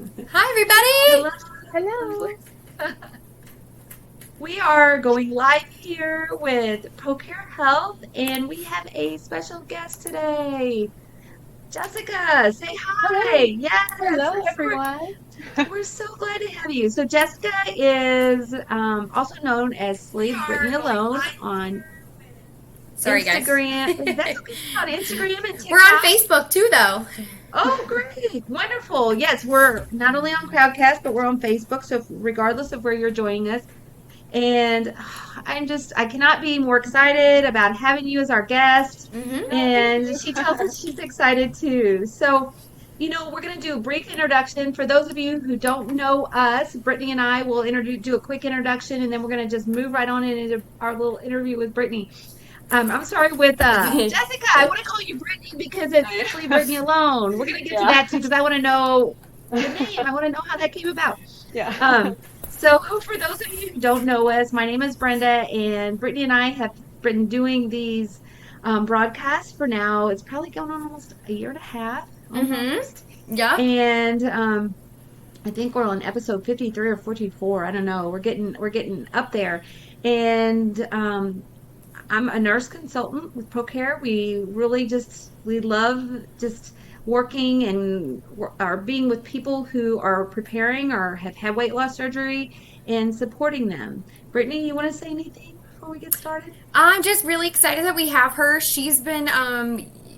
Hi, Hello. everybody! We are going live here with ProCare Health, and we have a special guest today. Jessica, say hi. Hello. Yes, Hello, everyone. we're so glad to have you. So Jessica is also known as Slave Brittany Alone on Sorry, guys. Instagram. That's okay. On Instagram and We're on TikTok. Facebook too, though. Oh, great. Wonderful. Yes, we're not only on Crowdcast, but we're on Facebook. So regardless of where you're joining us, and I cannot be more excited about having you as our guest. Mm-hmm. Oh, thank And you. she tells us she's excited too. So, we're going to do a brief introduction. For those of you who don't know us, Brittany and I will do a quick introduction, and then we're going to just move right on into our little interview with Brittany. I'm sorry with Jessica. I want to call you Brittany because it's Leave Brittany Alone. We're going to get to Yeah. that too because I want to know the name. I want to know how that came about. Yeah. Um, so for those of you who don't know us, my name is Brenda, and Brittany and I have been doing these broadcasts for now. It's probably going on almost a year and a half, almost. Mm-hmm. Yep. And I think we're on episode 53 or 44. I don't know. We're getting up there. And I'm a nurse consultant with ProCare. We love just working and are being with people who are preparing or have had weight loss surgery and supporting them. Brittany, you want to say anything before we get started? I'm just really excited that we have her.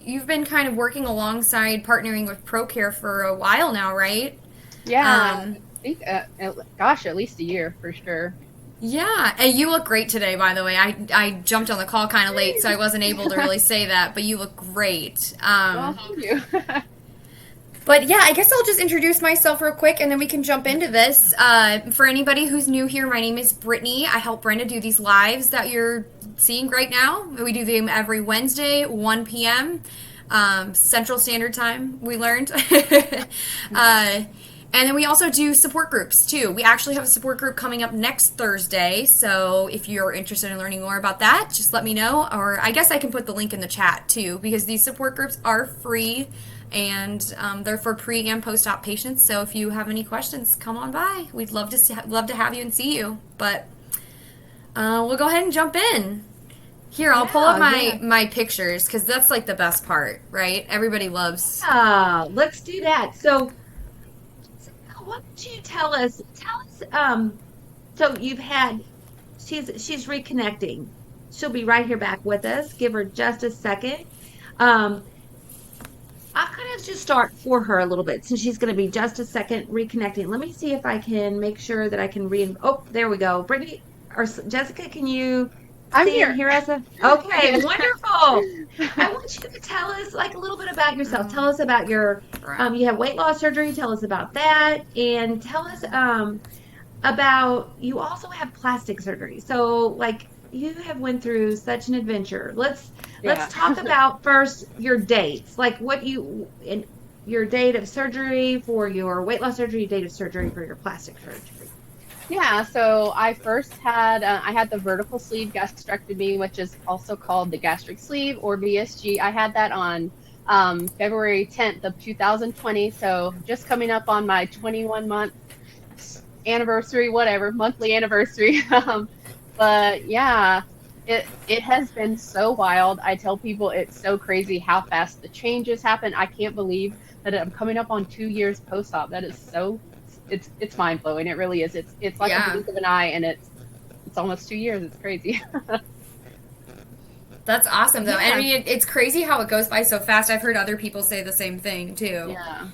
You've been kind of working alongside partnering with ProCare for a while now, right? Yeah. Um, I think, gosh, at least a year for sure. yeah, and you look great today, by the way. I jumped on the call kind of late, so I wasn't able to really say that, but you look great. Well, thank you. But yeah, I guess I'll just introduce myself real quick and then we can jump into this. For anybody who's new here, my name is Brittany. I help Brenda do these lives that you're seeing right now. We do them every Wednesday, 1 p.m. Central Standard Time, we learned. And then we also do support groups too. We actually have a support group coming up next Thursday. So if you're interested in learning more about that, just let me know. Or I guess I can put the link in the chat too, because these support groups are free and they're for pre and post op patients. So if you have any questions, come on by. We'd love to have you and see you. But we'll go ahead and jump in. Here, I'll pull up my pictures because that's like the best part, right? Everybody loves. Let's do that. So why don't you tell us, so she's reconnecting. She'll be right here back with us. Give her just a second. Um, I'll kind of just start for her a little bit since she's going to be just a second reconnecting. Let me see if I can make sure that I can Oh, there we go. Brittany or Jessica, can you I'm see and here. hear us? Okay, wonderful. I want you to tell us like a little bit about yourself. Tell us about your you have weight loss surgery. Tell us about that, and tell us about you also have plastic surgery. So like you have went through such an adventure. Yeah. Let's talk about first your dates. Like what you in your date of surgery for your weight loss surgery, date of surgery for your plastic surgery. Yeah, so I had the vertical sleeve gastrectomy, which is also called the gastric sleeve or VSG. I had that on February 10th of 2020, so just coming up on my 21-month anniversary, whatever, monthly anniversary. But yeah, it has been so wild. I tell people it's so crazy how fast the changes happen. I can't believe that I'm coming up on 2 years post-op. That is so it's mind blowing. It really is. It's like a blink of an eye, and it's almost 2 years. It's crazy. That's awesome, though. Yeah. I mean, it's crazy how it goes by so fast. I've heard other people say the same thing, too. Yeah.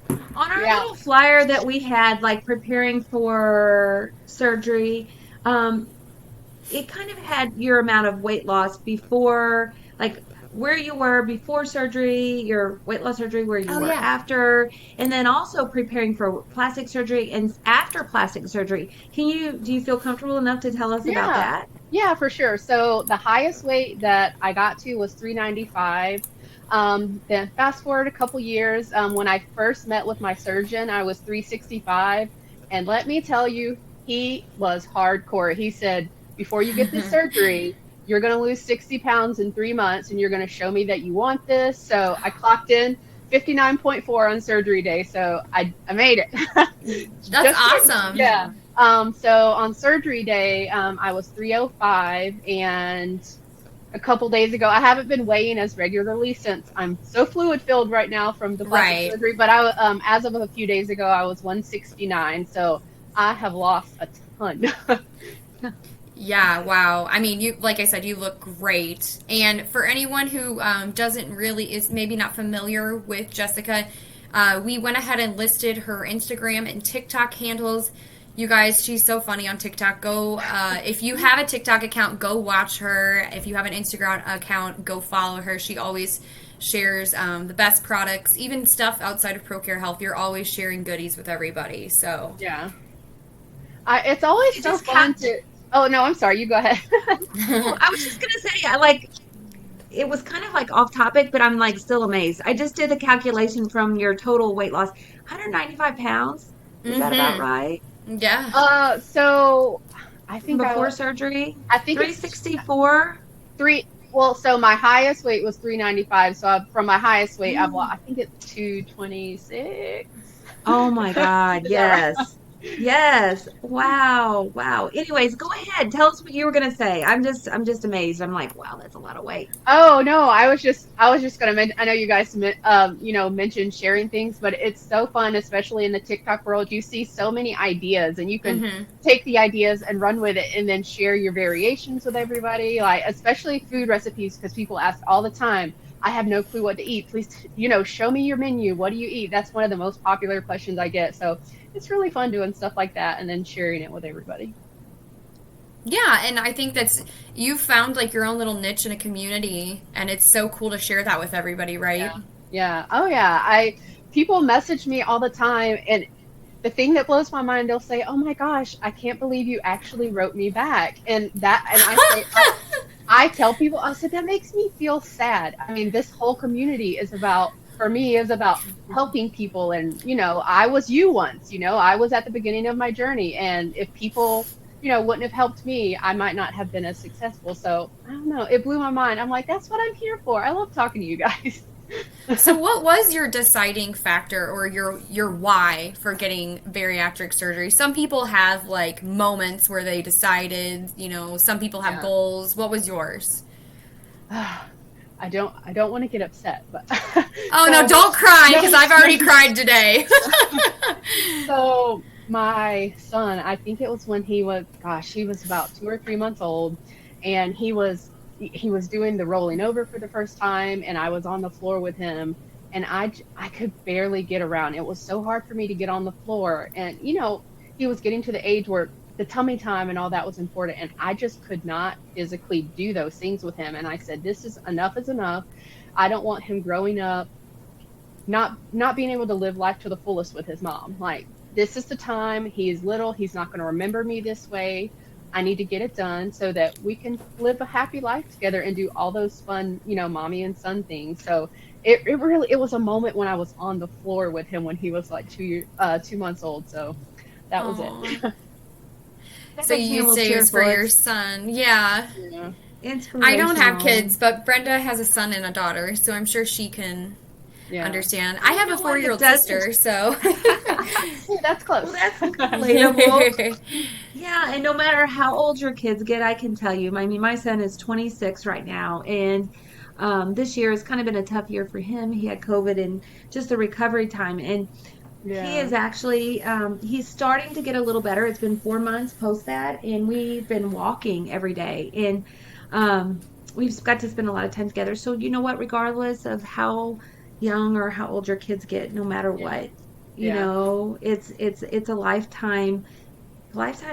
On our Yeah. little flyer that we had, like preparing for surgery, it kind of had your amount of weight loss before, like where you were before surgery, your weight loss surgery, where you Oh, were yeah. after, and then also preparing for plastic surgery and after plastic surgery. Do you feel comfortable enough to tell us about Yeah. that? Yeah, for sure. So the highest weight that I got to was 395. Then fast forward a couple years, when I first met with my surgeon, I was 365. And let me tell you, he was hardcore. He said, before you get this surgery, you're going to lose 60 pounds in 3 months and you're going to show me that you want this. So I clocked in 59.4 on surgery day, so I made it. That's awesome. Yeah. So on surgery day, I was 305, and a couple days ago, I haven't been weighing as regularly since I'm so fluid filled right now from the plastic surgery. But as of a few days ago, I was 169. So I have lost a ton. Yeah, wow. I mean, you, like I said, you look great. And for anyone who is maybe not familiar with Jessica, we went ahead and listed her Instagram and TikTok handles. You guys, she's so funny on TikTok. Go, if you have a TikTok account, go watch her. If you have an Instagram account, go follow her. She always shares the best products, even stuff outside of ProCare Health. You're always sharing goodies with everybody. So yeah, it's always so fun to. Oh no, I'm sorry. You go ahead. Well, I was just gonna say, it was kind of like off topic, but I'm like still amazed. I just did the calculation from your total weight loss, 195 pounds. Is that about right? Yeah. So I think before surgery, I think 364. Well, so my highest weight was 395. So from my highest weight, I think it's 226. Oh my God! Yes. Yes. Wow. Wow. Anyways, go ahead. Tell us what you were gonna say. I'm just amazed. I'm like, wow, that's a lot of weight. Oh no, I was just gonna mention. I know you guys, mentioned sharing things, but it's so fun, especially in the TikTok world. You see so many ideas, and you can take the ideas and run with it, and then share your variations with everybody. Like especially food recipes, because people ask all the time. I have no clue what to eat. Please, show me your menu. What do you eat? That's one of the most popular questions I get. So it's really fun doing stuff like that and then sharing it with everybody. Yeah, and I think you found like your own little niche in a community, and it's so cool to share that with everybody, right? Yeah. Oh yeah. People message me all the time, and the thing that blows my mind, they'll say, "Oh my gosh, I can't believe you actually wrote me back." And I say, I tell people, I said, that makes me feel sad. I mean, this whole community is about helping people. And, I was you once, I was at the beginning of my journey. And if people, wouldn't have helped me, I might not have been as successful. So I don't know. It blew my mind. I'm like, that's what I'm here for. I love talking to you guys. So what was your deciding factor or your why for getting bariatric surgery? Some people have like moments where they decided, some people have goals. What was yours? I don't want to get upset, but no, don't cry, because I've already cried today. So my son, I think it was when he was about 2 or 3 months old, and he was doing the rolling over for the first time, and I was on the floor with him, and I could barely get around. It was so hard for me to get on the floor, and he was getting to the age where the tummy time and all that was important, and I just could not physically do those things with him. And I said, enough is enough. I don't want him growing up not being able to live life to the fullest with his mom. Like, this is the time. He is little. He's not going to remember me this way. I need to get it done so that we can live a happy life together and do all those fun, mommy and son things. So it was a moment when I was on the floor with him when he was like 2 months old. So that was it. So you say it was for your son. Yeah. I don't have kids, but Brenda has a son and a daughter, so I'm sure she can understand. I have a 4-year-old sister, so that's close. Well, that's relatable. Yeah, and no matter how old your kids get, I can tell you. I mean, my son is 26 right now, and this year has kind of been a tough year for him. He had COVID and just the recovery time, and he is actually he's starting to get a little better. It's been 4 months post that, and we've been walking every day, and we've got to spend a lot of time together. So you know what, regardless of how young or how old your kids get, no matter what, you know, it's a lifetime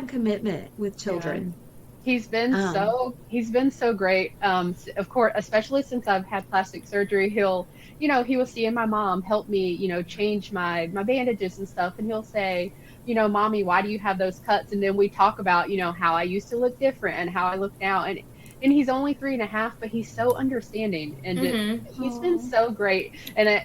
commitment with children. He's been so great. Of course, especially since I've had plastic surgery, he was seeing my mom help me, change my bandages and stuff. And he'll say, Mommy, why do you have those cuts? And then we talk about, how I used to look different and how I look now. And he's only 3.5, but he's so understanding. And he's been so great. And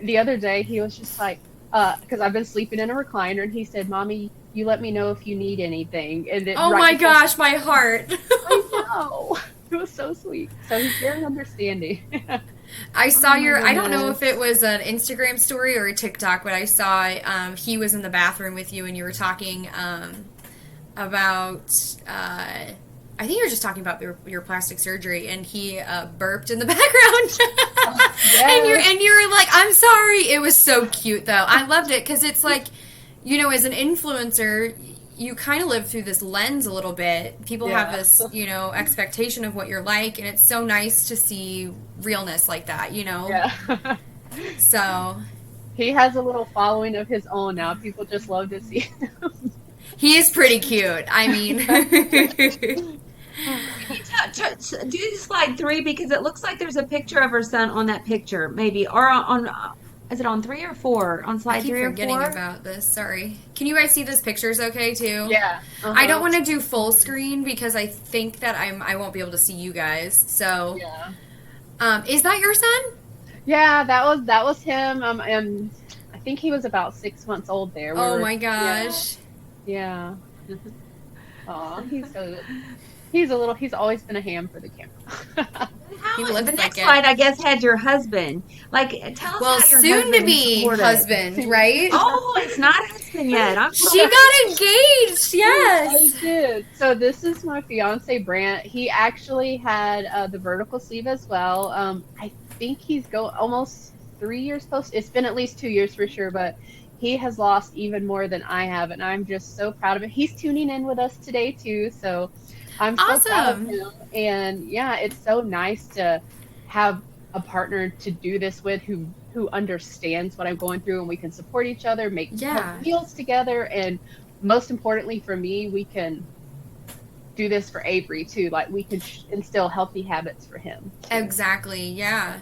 the other day he was just like, because I've been sleeping in a recliner, and he said, Mommy, you let me know if you need anything. And my gosh, my heart. I know. It was so sweet. So he's very understanding. I Oh saw my your, I don't know if it goodness. was an Instagram story or a TikTok, but I saw he was in the bathroom with you and you were talking about, I think you were just talking about your plastic surgery and he burped in the background. Oh, yes. And you were like, I'm sorry. It was so cute though. I loved it because it's like, as an influencer, you kind of live through this lens a little bit. People have Yeah. this, expectation of what you're like, and it's so nice to see realness like that. Yeah. So He has a little following of his own now. People just love to see he is pretty cute. I mean, Do slide 3 because it looks like there's a picture of her son on that picture, maybe, or is it on 3 or 4? On I slide keep 3 or forgetting 4? about this. Sorry. Can you guys see those pictures okay too? Yeah. I don't Uh-huh. want to do full screen because I think that I won't be able to see you guys. So, Yeah. is that your son? Yeah, that was him. And I think he was about 6 months old there. Oh my gosh. Yeah. Aw, he's always been a ham for the camera. He lives The like next it. slide, I guess, had your husband. Like, tell us Well, how your soon to husband be supported. husband, right? Oh, it's not husband yet. She got engaged. I Yes. did. So this is my fiance Brant. He actually had the vertical sleeve as well. I think he's almost 3 years post. It's been at least 2 years for sure, but he has lost even more than I have, and I'm just so proud of him. He's tuning in with us today too, so I'm so proud of Awesome. him. And yeah, it's so nice to have a partner to do this with who understands what I'm going through, and we can support each other, make Yeah. meals together, and most importantly for me, we can do this for Avery too. Like we can instill healthy habits for him. Exactly. Yeah.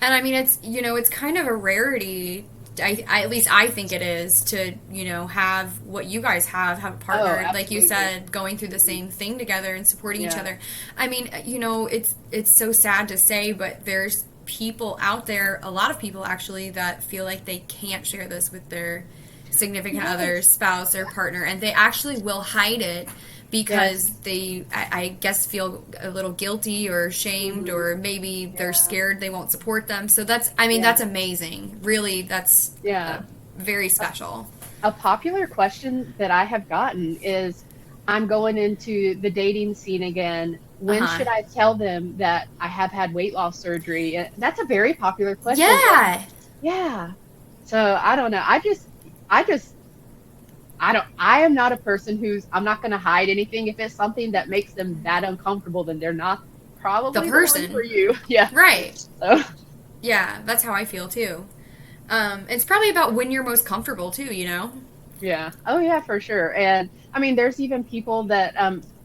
And I mean, it's kind of a rarity. At least I think it is to, have what you guys have a partner, like you absolutely. said, going through the same thing together and supporting each Yeah. other. I mean, it's so sad to say, but there's people out there, a lot of people actually, that feel like they can't share this with their significant Yes. other, spouse, or partner, and they actually will hide it because I guess feel a little guilty or ashamed, or maybe they're scared they won't support them. So that's amazing. Really, that's Yeah. very special. A popular question that I have gotten is, I'm going into the dating scene again. When Uh-huh. should I tell them that I have had weight loss surgery? And that's a very popular question. Yeah. Yeah. So I don't know. I am not a person I'm not going to hide anything. If it's something that makes them that uncomfortable, then they're not probably The one person. for you. Yeah. Right. So, Yeah, that's how I feel too. It's probably about when you're most comfortable too, yeah. Oh yeah, for sure. And I mean, there's even people that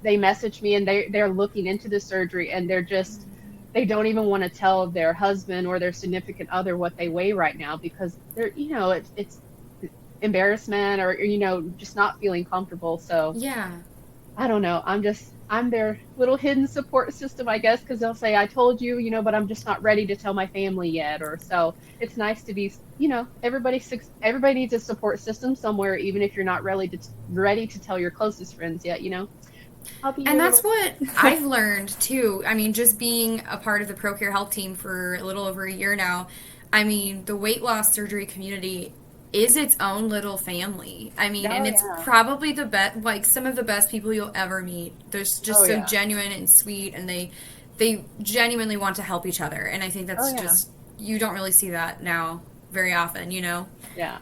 they message me and they're looking into the surgery, and they don't even want to tell their husband or their significant other what they weigh right now, because they're it's embarrassment, or just not feeling comfortable. So Yeah. I don't know. I'm their little hidden support system, I guess, because they'll say, I told you, but I'm just not ready to tell my family yet. Or so it's nice to be, everybody needs a support system somewhere, even if you're not ready to tell your closest friends yet, I'll be And your that's little- what I've learned too. I mean, just being a part of the ProCare Health team for a little over a year now, I mean, the weight loss surgery community is its own little family. I mean, and it's probably the best, like some of the best people you'll ever meet. They're just so genuine and sweet, and they genuinely want to help each other. And I think that's just, you don't really see that now very often, Yeah.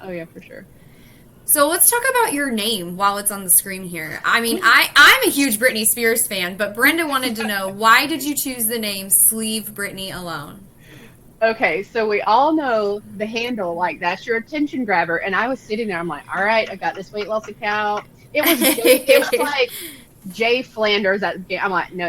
Oh yeah, for sure. So let's talk about your name while it's on the screen here. I mean, I'm a huge Britney Spears fan, but Brenda wanted to know, why did you choose the name Sleeve Britney Alone? Okay, so we all know the handle, like that's your attention grabber. And I was sitting there, I'm like, all right, I got this weight loss account. It was like Jay Flanders. I'm like, no.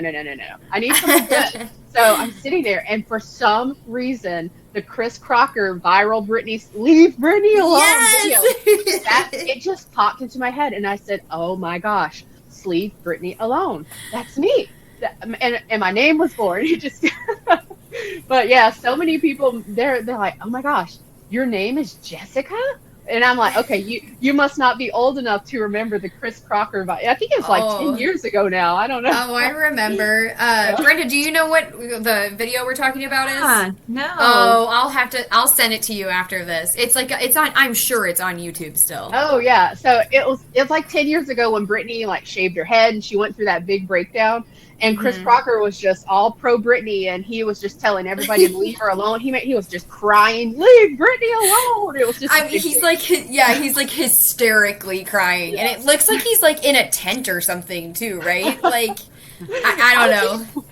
I need something good. So I'm sitting there, and for some reason, the Chris Crocker viral Leave Britney Alone video, it just popped into my head, and I said, oh my gosh, Sleeve Britney Alone. That's me. And my name was born. But yeah, so many people, they're like, oh my gosh, your name is Jessica? And I'm like, okay, you must not be old enough to remember the Chris Crocker. I think it's like 10 years ago now. I don't know. Oh, I remember. Brenda, do you know what the video we're talking about is? No. Oh, I'll send it to you after this. I'm sure it's on YouTube still. Oh yeah. So it was like 10 years ago when Britney like shaved her head and she went through that big breakdown. And Chris Crocker was just all pro Britney, and he was just telling everybody to leave her alone. He was just crying, "Leave Britney alone!" It was just. He's like hysterically crying, and it looks like he's like in a tent or something too, right? Like, I don't know.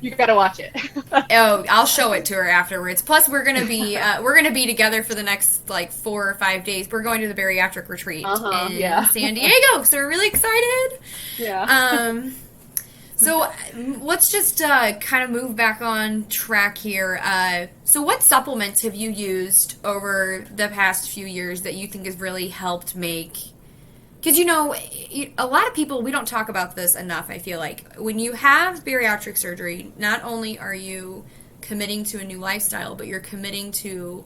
You gotta watch it. Oh, I'll show it to her afterwards. Plus, we're gonna be together for the next like 4 or 5 days. We're going to the bariatric retreat in San Diego, so we're really excited. Yeah. So let's just kind of move back on track here. So what supplements have you used over the past few years that you think has really helped make... Because, a lot of people, we don't talk about this enough, I feel like. When you have bariatric surgery, not only are you committing to a new lifestyle, but you're committing to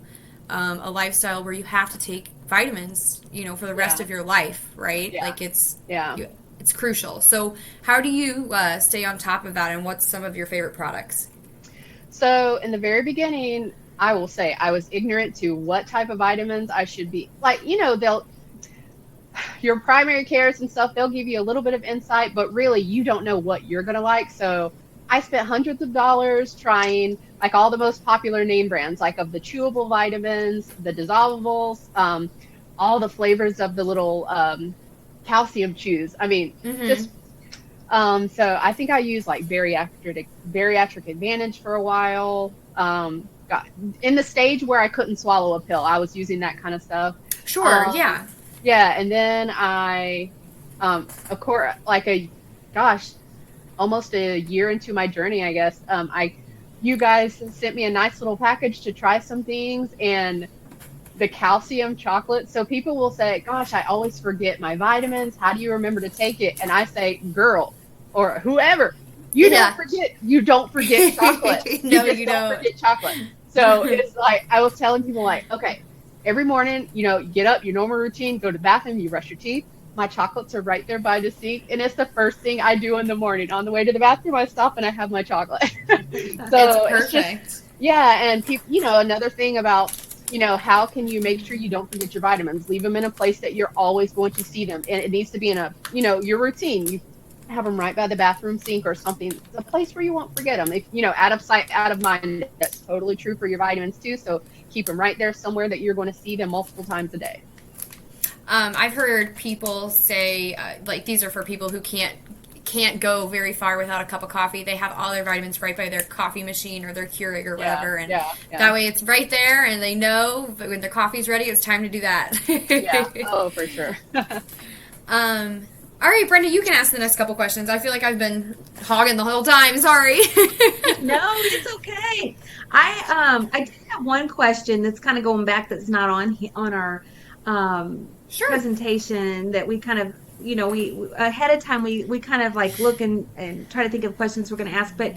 a lifestyle where you have to take vitamins, for the rest of your life, right? Yeah. Like it's crucial. So how do you stay on top of that, and what's some of your favorite products? So in the very beginning, I will say I was ignorant to what type of vitamins I should be. Like, your primary cares and stuff, they'll give you a little bit of insight, but really you don't know what you're going to like. So I spent hundreds of dollars trying like all the most popular name brands, like of the chewable vitamins, the dissolvables, all the flavors of the little calcium chews. I mean, just so I think I used like bariatric advantage for a while. Got in the stage where I couldn't swallow a pill, I was using that kind of stuff. Sure. Yeah, and then I of course, almost a year into my journey, I guess, you guys sent me a nice little package to try some things, and the calcium chocolate. So people will say, gosh, I always forget my vitamins. How do you remember to take it? And I say, girl, or whoever, you don't forget chocolate. No, you don't forget chocolate. So it's like, I was telling people like, okay, every morning, get up, your normal routine, go to the bathroom, you brush your teeth. My chocolates are right there by the sink, and it's the first thing I do in the morning. On the way to the bathroom, I stop and I have my chocolate. So it's perfect. It's just, and people, another thing about, how can you make sure you don't forget your vitamins? Leave them in a place that you're always going to see them, and it needs to be in a, your routine. You have them right by the bathroom sink or something, a place where you won't forget them. If out of sight, out of mind. That's totally true for your vitamins too. So keep them right there somewhere that you're going to see them multiple times a day. I've heard people say, like, these are for people who can't go very far without a cup of coffee. They have all their vitamins right by their coffee machine or their Keurig or whatever, and that way it's right there, and they know when their coffee's ready, it's time to do that. Oh, for sure. All right, Brenda, you can ask the next couple questions. I feel like I've been hogging the whole time. Sorry. No, it's okay. I did have one question that's kind of going back, that's not on our presentation, that we kind of, we ahead of time, we kind of like look and try to think of questions we're going to ask. But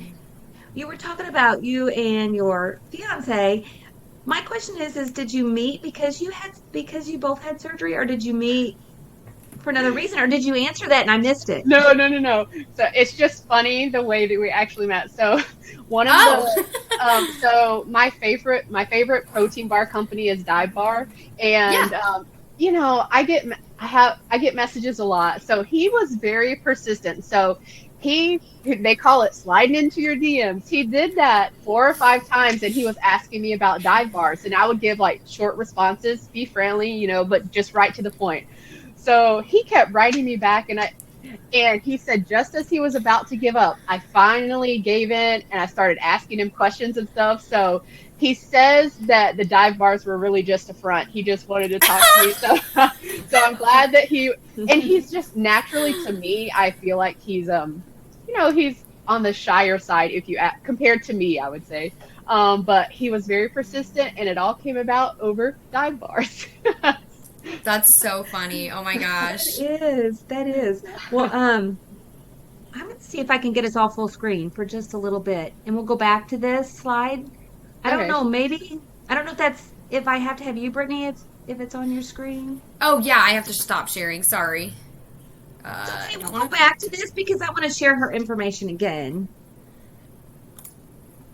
you were talking about you and your fiance. My question is did you meet because you both had surgery, or did you meet for another reason, or did you answer that and I missed it? No. So it's just funny the way that we actually met. So one of the so my favorite protein bar company is Dive Bar, and I get messages a lot. So he was very persistent. So they call it sliding into your DMs. He did that 4 or 5 times, and he was asking me about dive bars, and I would give like short responses, be friendly, but just right to the point. So he kept writing me back, and he said just as he was about to give up, I finally gave in, and I started asking him questions and stuff. So he says that the dive bars were really just a front. He just wanted to talk to me. So I'm glad that and he's just naturally, to me, I feel like he's he's on the shyer side compared to me, I would say. But he was very persistent, and it all came about over dive bars. That's so funny. Oh my gosh. That is. Well, I'm going to see if I can get us all full screen for just a little bit, and we'll go back to this slide. I don't know, maybe, I don't know if I have to have you, Brittany. if it's on your screen? Oh yeah, I have to stop sharing. Sorry. Okay, we'll go back to this because I want to share her information again.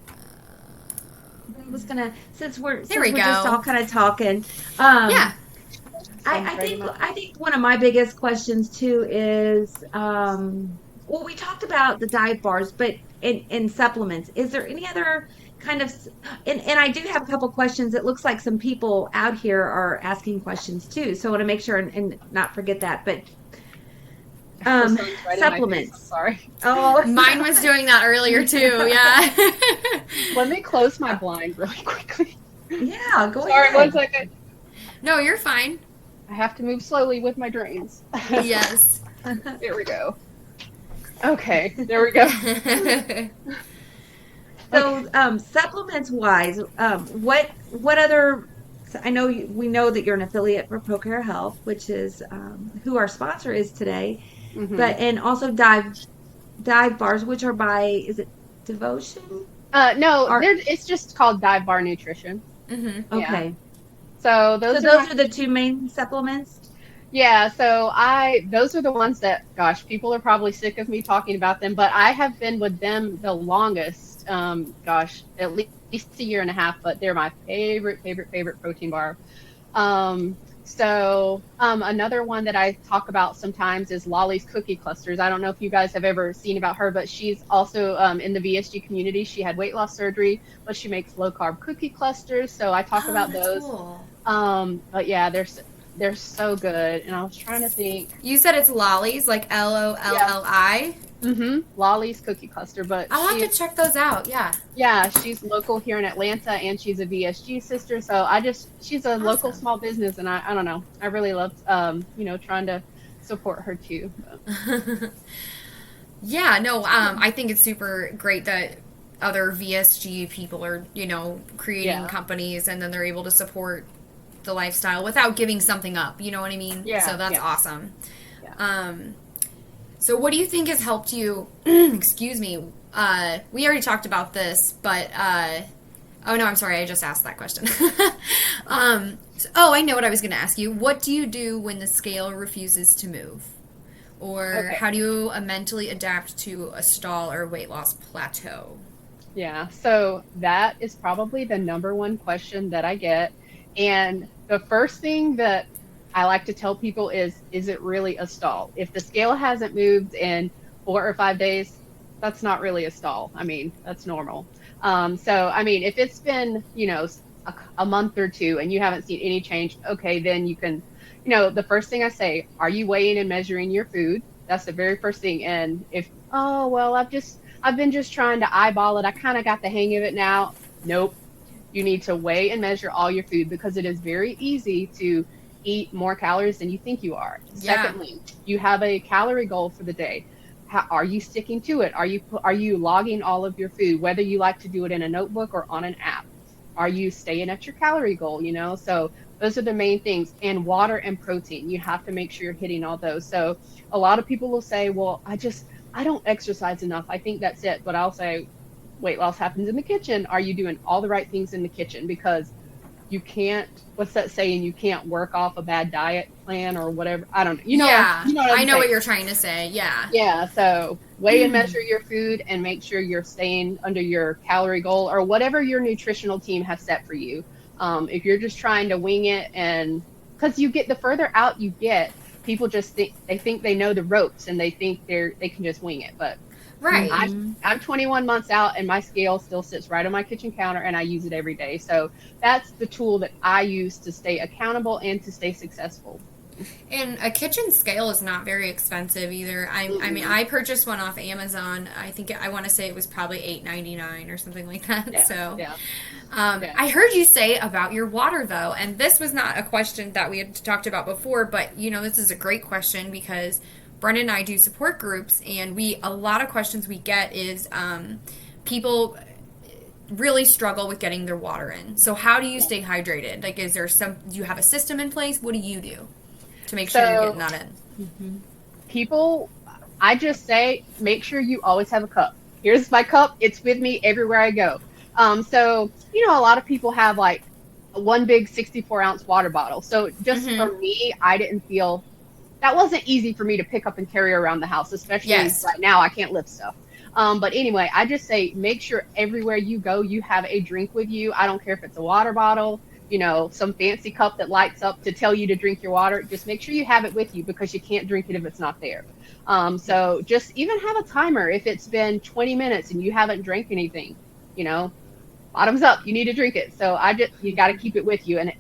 I was gonna, since we're just all kind of talking. Yeah. I think one of my biggest questions too is, well, we talked about the dive bars, but in supplements, is there any other kind of, and I do have a couple questions. It looks like some people out here are asking questions too, so I want to make sure and not forget that. But Right supplements. Sorry. Oh, Mine was doing that earlier too. Yeah. Let me close my blind really quickly. Yeah, go Sorry, ahead. 1 second. No, you're fine. I have to move slowly with my drains. Yes. There we go. Okay, there we go. So, supplements wise, what other? I know we know that you're an affiliate for ProCare Health, which is who our sponsor is today, but and also dive bars, which are by, is it Devotion? No, it's just called Dive Bar Nutrition. Mm-hmm. Okay. Yeah. So those are the two main supplements. Yeah, so those are the ones that, gosh, people are probably sick of me talking about them, but I have been with them the longest, gosh, at least a year and a half, but they're my favorite protein bar. Another one that I talk about sometimes is Lolly's Cookie Clusters. I don't know if you guys have ever seen about her, but she's also in the VSG community. She had weight loss surgery, but she makes low carb cookie clusters. So I talk about those. Cool. But yeah, they're so good. And I was trying to think. You said it's Lolly's, like Lolli. Lolly's Cookie Cluster, but I'll have to check those out. Yeah. Yeah, she's local here in Atlanta, and she's a VSG sister. So she's a local small business, and I don't know. I really love, trying to support her too. Yeah, no, I think it's super great that other VSG people are, creating companies, and then they're able to support the lifestyle without giving something up. You know what I mean? Yeah. So that's awesome. Yeah. So what do you think has helped you, excuse me, we already talked about this, but, oh no, I'm sorry, I just asked that question. I know what I was going to ask you. What do you do when the scale refuses to move? Or how do you mentally adapt to a stall or weight loss plateau? Yeah, so that is probably the number one question that I get. And the first thing that I like to tell people is it really a stall? If the scale hasn't moved in 4 or 5 days, that's not really a stall. I mean, that's normal. If it's been, a month or two and you haven't seen any change, okay, then you can, the first thing I say, are you weighing and measuring your food? That's the very first thing. And if, I've been just trying to eyeball it. I kind of got the hang of it now. Nope. You need to weigh and measure all your food because it is very easy to eat more calories than you think you are. Yeah. Secondly, you have a calorie goal for the day. Are you sticking to it? Are you logging all of your food, whether you like to do it in a notebook or on an app? Are you staying at your calorie goal? So those are the main things. And water and protein, you have to make sure you're hitting all those. So a lot of people will say, well, I don't exercise enough. I think that's it. But I'll say, weight loss happens in the kitchen. Are you doing all the right things in the kitchen? Because you can't, what's that saying? You can't work off a bad diet plan or whatever. I don't know. I know what you're trying to say. Yeah. Yeah. So weigh and measure your food and make sure you're staying under your calorie goal or whatever your nutritional team has set for you. If you're just trying to wing it, and because the further out you get, people just think they know the ropes and they think they can just wing it. But right. I'm 21 months out and my scale still sits right on my kitchen counter and I use it every day. So that's the tool that I use to stay accountable and to stay successful. And a kitchen scale is not very expensive either. I mean, I purchased one off Amazon. I want to say it was probably $8.99 or something like that. Yeah, so, yeah. I heard you say about your water though, and this was not a question that we had talked about before, but this is a great question because Brendan and I do support groups, and a lot of questions we get is people really struggle with getting their water in. So how do you stay hydrated? Like, do you have a system in place? What do you do to make sure you're getting that in? People, I just say, make sure you always have a cup. Here's my cup. It's with me everywhere I go. A lot of people have like one big 64-ounce water bottle. So just for me, I didn't feel that wasn't easy for me to pick up and carry around the house, especially Yes. right now I can't lift stuff. But anyway, I just say make sure everywhere you go, you have a drink with you. I don't care if it's a water bottle, some fancy cup that lights up to tell you to drink your water. Just make sure you have it with you because you can't drink it if it's not there. So just even have a timer. If it's been 20 minutes and you haven't drank anything, bottoms up, you need to drink it. So you got to keep it with you and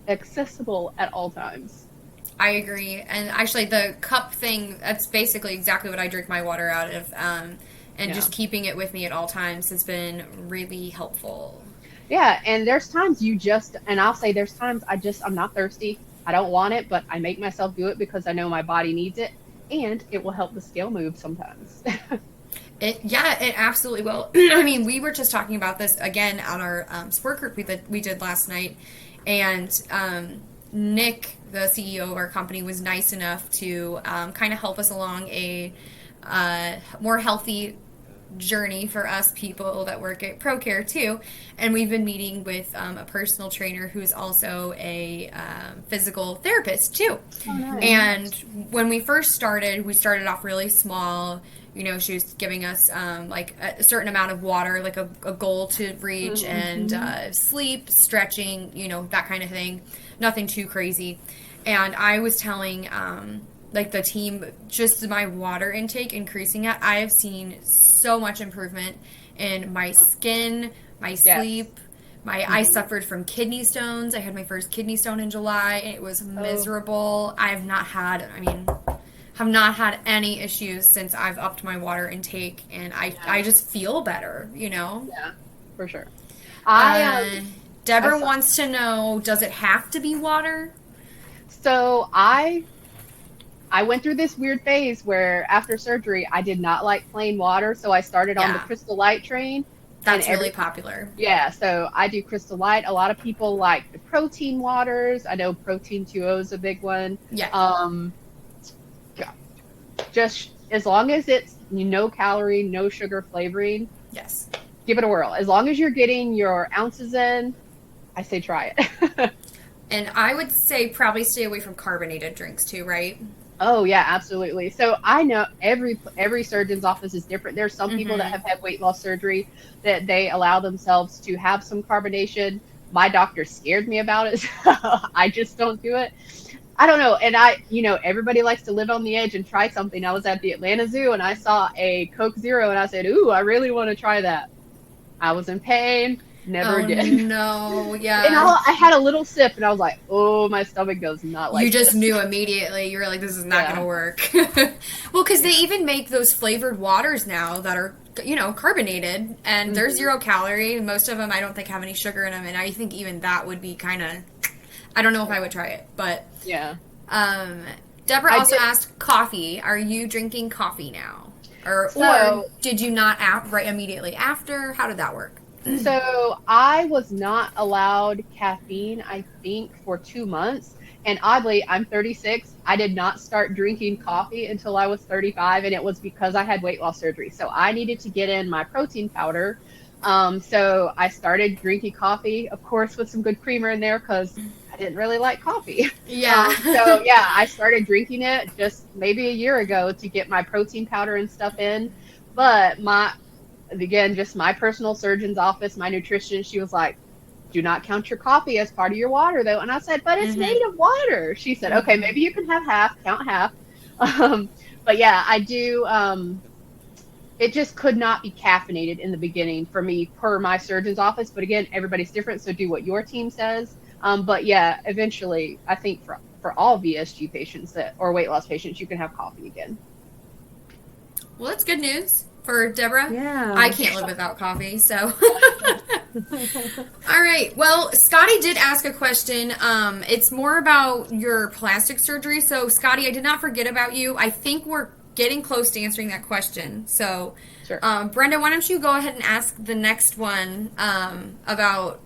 accessible at all times. I agree. And actually, the cup thing, that's basically exactly what I drink my water out of. Just keeping it with me at all times has been really helpful. Yeah, and there's times and I'll say there's times I'm not thirsty. I don't want it, but I make myself do it because I know my body needs it, and it will help the scale move sometimes. It absolutely will. I mean, we were just talking about this again on our sport group we did last night, and Nick, the CEO of our company, was nice enough to kind of help us along a more healthy journey for us people that work at ProCare too. And we've been meeting with a personal trainer who's also a physical therapist too. Oh, nice. And when we first started, we started off really small. She was giving us like a certain amount of water, like a goal to reach, and sleep, stretching, that kind of thing. Nothing too crazy. And I was telling like the team, just my water intake increasing it. I have seen so much improvement in my skin, my sleep. I suffered from kidney stones. I had my first kidney stone in July. It was miserable. I have not had any issues since I've upped my water intake, and I just feel better, Yeah, for sure. Deborah wants to know, does it have to be water? So I went through this weird phase where after surgery, I did not like plain water, so I started on the Crystal Light train. That's really popular. Yeah, so I do Crystal Light. A lot of people like the protein waters. I know Protein 2O is a big one. Yeah. Just as long as it's no calorie, no sugar flavoring. Yes. Give it a whirl. As long as you're getting your ounces in, I say try it. And I would say probably stay away from carbonated drinks too, right? Oh yeah, absolutely. So I know every surgeon's office is different. There's some people that have had weight loss surgery that they allow themselves to have some carbonation. My doctor scared me about it, so I just don't do it. I don't know. And everybody likes to live on the edge and try something. I was at the Atlanta Zoo and I saw a Coke Zero and I said, ooh, I really want to try that. I was in pain. Never again. No, yeah. And I had a little sip and I was like, oh, my stomach does not like You just this. knew immediately. You were like, this is not going to work. Well, because they even make those flavored waters now that are, carbonated, and they're 0 calorie. Most of them I don't think have any sugar in them, and I think even that would be kind of, I don't know if I would try it, but. Yeah. Deborah also asked, coffee. Are you drinking coffee now? Or did you not right immediately after? How did that work? So I was not allowed caffeine, I think, for 2 months. And oddly, I'm 36. I did not start drinking coffee until I was 35, and it was because I had weight loss surgery. So I needed to get in my protein powder. So I started drinking coffee, of course, with some good creamer in there because I didn't really like coffee. Yeah. I started drinking it just maybe a year ago to get my protein powder and stuff in. But just my personal surgeon's office, my nutritionist, she was like, do not count your coffee as part of your water, though. And I said, but it's made of water. She said, okay, maybe you can have half, count half. But yeah, I do. It just could not be caffeinated in the beginning for me per my surgeon's office. But again, everybody's different. So do what your team says. But yeah, eventually, I think for all VSG patients or weight loss patients, you can have coffee again. Well, that's good news for Deborah. Yeah. I can't live without coffee, so. All right. Well, Scotty did ask a question. It's more about your plastic surgery. So, Scotty, I did not forget about you. I think we're getting close to answering that question. So, sure. Brenda, why don't you go ahead and ask the next one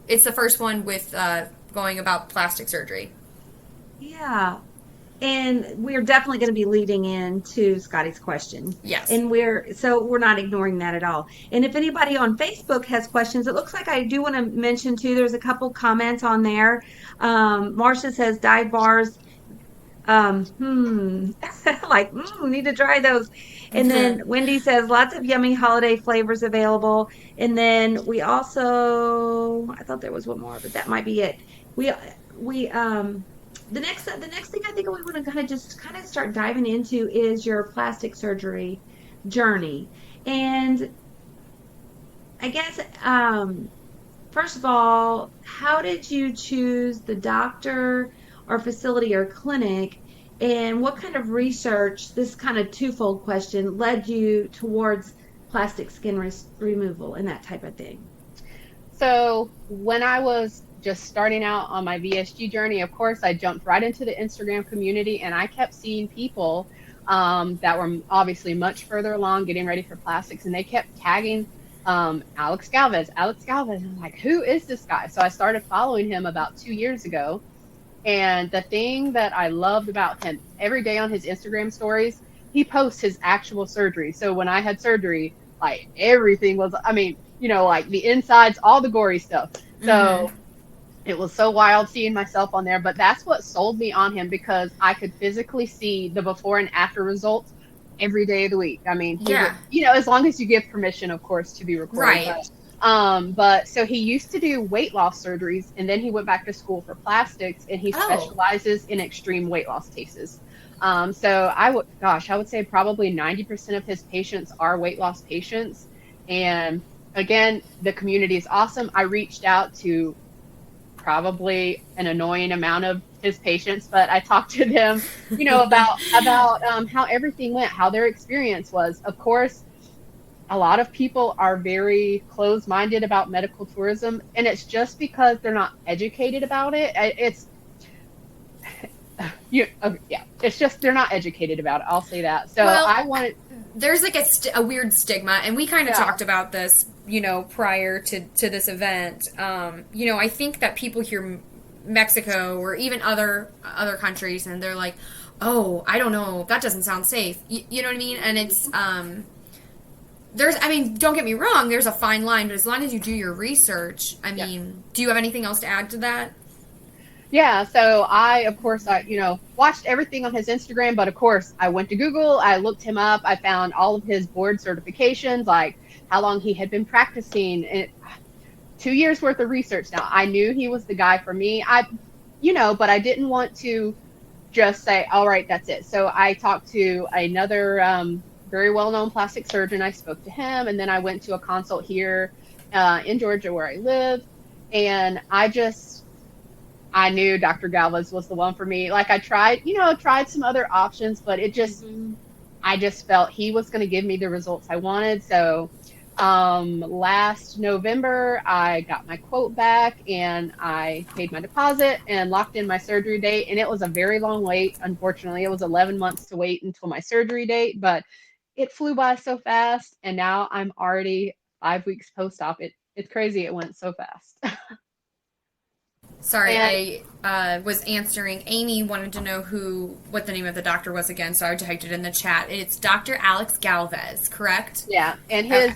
it's the first one with going about plastic surgery. Yeah. And we're definitely going to be leading into Scotty's question. Yes. And we're not ignoring that at all. And if anybody on Facebook has questions, it looks like I do want to mention too, there's a couple comments on there. Marcia says dive bars. Like, need to try those. And then Wendy says lots of yummy holiday flavors available. And then we also, I thought there was one more, but that might be it. We the next thing I think we want to kind of start diving into is your plastic surgery journey. And I guess first of all, how did you choose the doctor or facility or clinic? And what kind of research, this kind of twofold question, led you towards plastic skin removal and that type of thing? So when I was just starting out on my VSG journey, of course, I jumped right into the Instagram community, and I kept seeing people that were obviously much further along getting ready for plastics, and they kept tagging Alex Galvez, Alex Galvez. And I'm like, who is this guy? So I started following him about 2 years ago. And the thing that I loved about him, every day on his Instagram stories, he posts his actual surgery. So when I had surgery, like everything was, I mean, like the insides, all the gory stuff. So it was so wild seeing myself on there. But that's what sold me on him, because I could physically see the before and after results every day of the week. I mean, as long as you give permission, of course, to be recorded. Right. But so he used to do weight loss surgeries, and then he went back to school for plastics, and he specializes in extreme weight loss cases. So I would say probably 90% of his patients are weight loss patients. And again, the community is awesome. I reached out to probably an annoying amount of his patients, but I talked to them, about how everything went, how their experience was. Of course, a lot of people are very closed-minded about medical tourism, and it's just because they're not educated about it. It's just they're not educated about it. I'll say that. So there's like a weird stigma, and we kind of talked about this, prior to this event. I think that people hear Mexico or even other countries, and they're like, oh, I don't know, that doesn't sound safe. You know what I mean? And it's don't get me wrong, there's a fine line, but as long as you do your research, do you have anything else to add to that? Yeah, so I watched everything on his Instagram, but of course I went to Google, I looked him up, I found all of his board certifications, like how long he had been practicing, and 2 years worth of research. Now, I knew he was the guy for me, but I didn't want to just say, all right, that's it. So I talked to another very well-known plastic surgeon. I spoke to him, and then I went to a consult here in Georgia where I live, and I knew Dr. Galvez was the one for me. Like I tried some other options, but it just, I just felt he was going to give me the results I wanted. So last November, I got my quote back, and I paid my deposit and locked in my surgery date. And it was a very long wait. Unfortunately, it was 11 months to wait until my surgery date, but it flew by so fast. And now I'm already 5 weeks post-op. It's crazy. It went so fast. Sorry, I was answering. Amy wanted to know what the name of the doctor was again, so I typed it in the chat. It's Dr. Alex Galvez, correct? Yeah, and his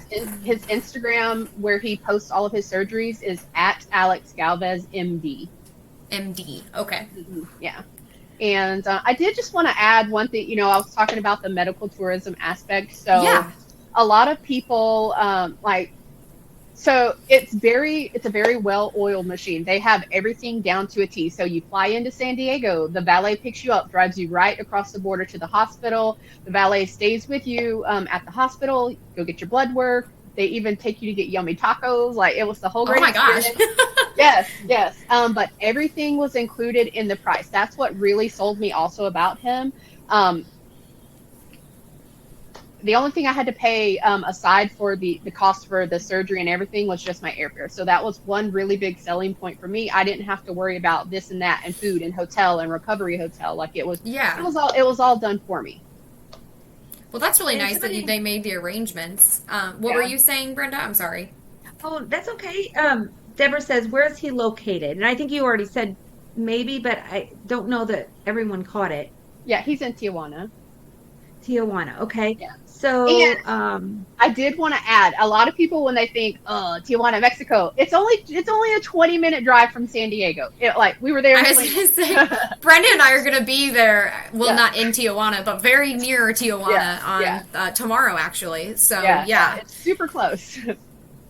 Instagram, where he posts all of his surgeries, is at Alex Galvez MD. MD, okay. Mm-hmm. Yeah. And I did just want to add one thing. I was talking about the medical tourism aspect. So a lot of people so it's a very well-oiled machine. They have everything down to a T. So you fly into San Diego, the valet picks you up, drives you right across the border to the hospital. The valet stays with you at the hospital. Go get your blood work. They even take you to get yummy tacos. Like, it was the whole great experience. Yes. But everything was included in the price. That's what really sold me also about him. The only thing I had to pay aside for the cost for the surgery and everything was just my airfare. So that was one really big selling point for me. I didn't have to worry about this and that and food and hotel and recovery hotel. Like it was all done for me. Well, that's really nice that they made the arrangements. What were you saying, Brenda? I'm sorry. Oh, that's okay. Deborah says, where is he located? And I think you already said maybe, but I don't know that everyone caught it. Yeah, he's in Tijuana. Tijuana. Okay. Yeah. So, And I did want to add, a lot of people when they think, oh, Tijuana, Mexico, it's only a 20-minute drive from San Diego. Like we were there in I was 20 going to say, minutes. Brenda and I are going to be there. Well, Yeah. not in Tijuana, but very near Yeah. Tijuana Yeah. on tomorrow, actually. So, Yeah. It's super close.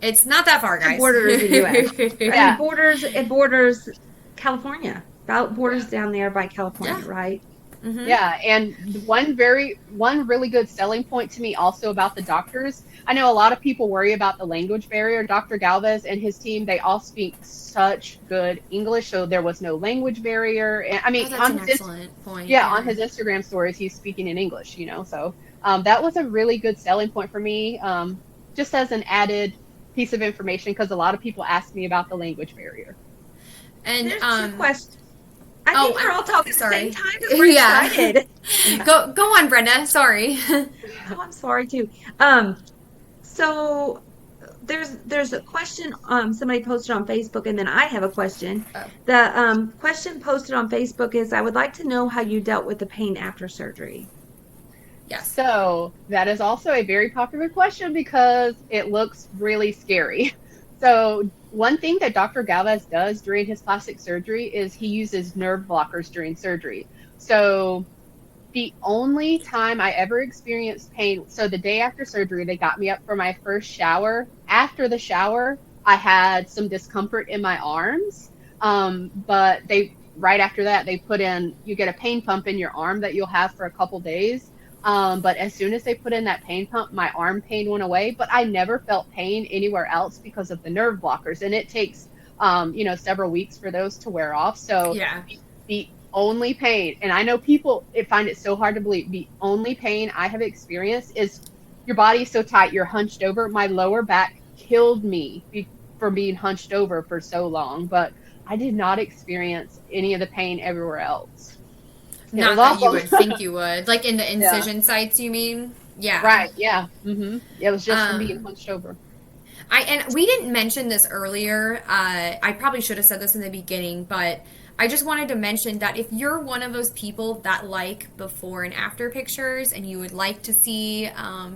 it's not that far, the guys. border of the U.S. Yeah. It borders California. About borders down there by California, Yeah. right? Mm-hmm. Yeah, and one really good selling point to me also about the doctors. I know a lot of people worry about the language barrier. Dr. Galvez and his team, they all speak such good English, so there was no language barrier. And I mean, Oh, that's an excellent point. yeah, on his Instagram stories, he's speaking in English, So that was a really good selling point for me, just as an added piece of information, because a lot of people ask me about the language barrier. And There's two questions. I think we're all talking at the same time because we're excited. Go on, Brenda. Sorry. Oh, I'm sorry too. So there's a question somebody posted on Facebook, and then I have a question. The question posted on Facebook is, I would like to know how you dealt with the pain after surgery. Yes. So that is also a very popular question because it looks really scary. So one thing that Dr. Galvez does during his plastic surgery is he uses nerve blockers during surgery. So the only time I ever experienced pain, so the day after surgery, they got me up for my first shower. After the shower, I had some discomfort in my arms. But right after that, they you get a pain pump in your arm that you'll have for a couple days. But as soon as they put in that pain pump, my arm pain went away, but I never felt pain anywhere else because of the nerve blockers. And it takes, several weeks for those to wear off. So the only pain, and I know people find it so hard to believe, the only pain I have experienced is your body's so tight, you're hunched over. My lower back killed me for being hunched over for so long, but I did not experience any of the pain everywhere else. Not that you would think you would. Like in the incision sites, you mean? Yeah. Right, yeah. Mm-hmm. It was just from being hunched over. And we didn't mention this earlier. I probably should have said this in the beginning, but I just wanted to mention that if you're one of those people that like before and after pictures and you would like to see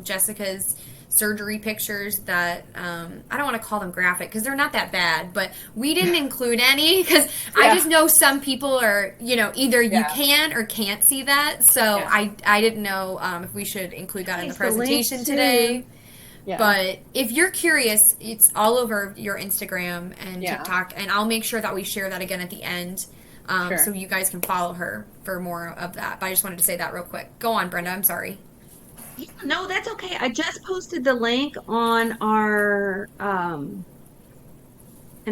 Jessica's surgery pictures that I don't want to call them graphic because they're not that bad, but we didn't include any because I just know some people are, either you can or can't see that. So I didn't know if we should include that in the presentation today. Yeah. But if you're curious, it's all over your Instagram and TikTok, and I'll make sure that we share that again at the end so you guys can follow her for more of that. But I just wanted to say that real quick. Go on, Brenda. I'm sorry. No, that's okay. I just posted the link on our and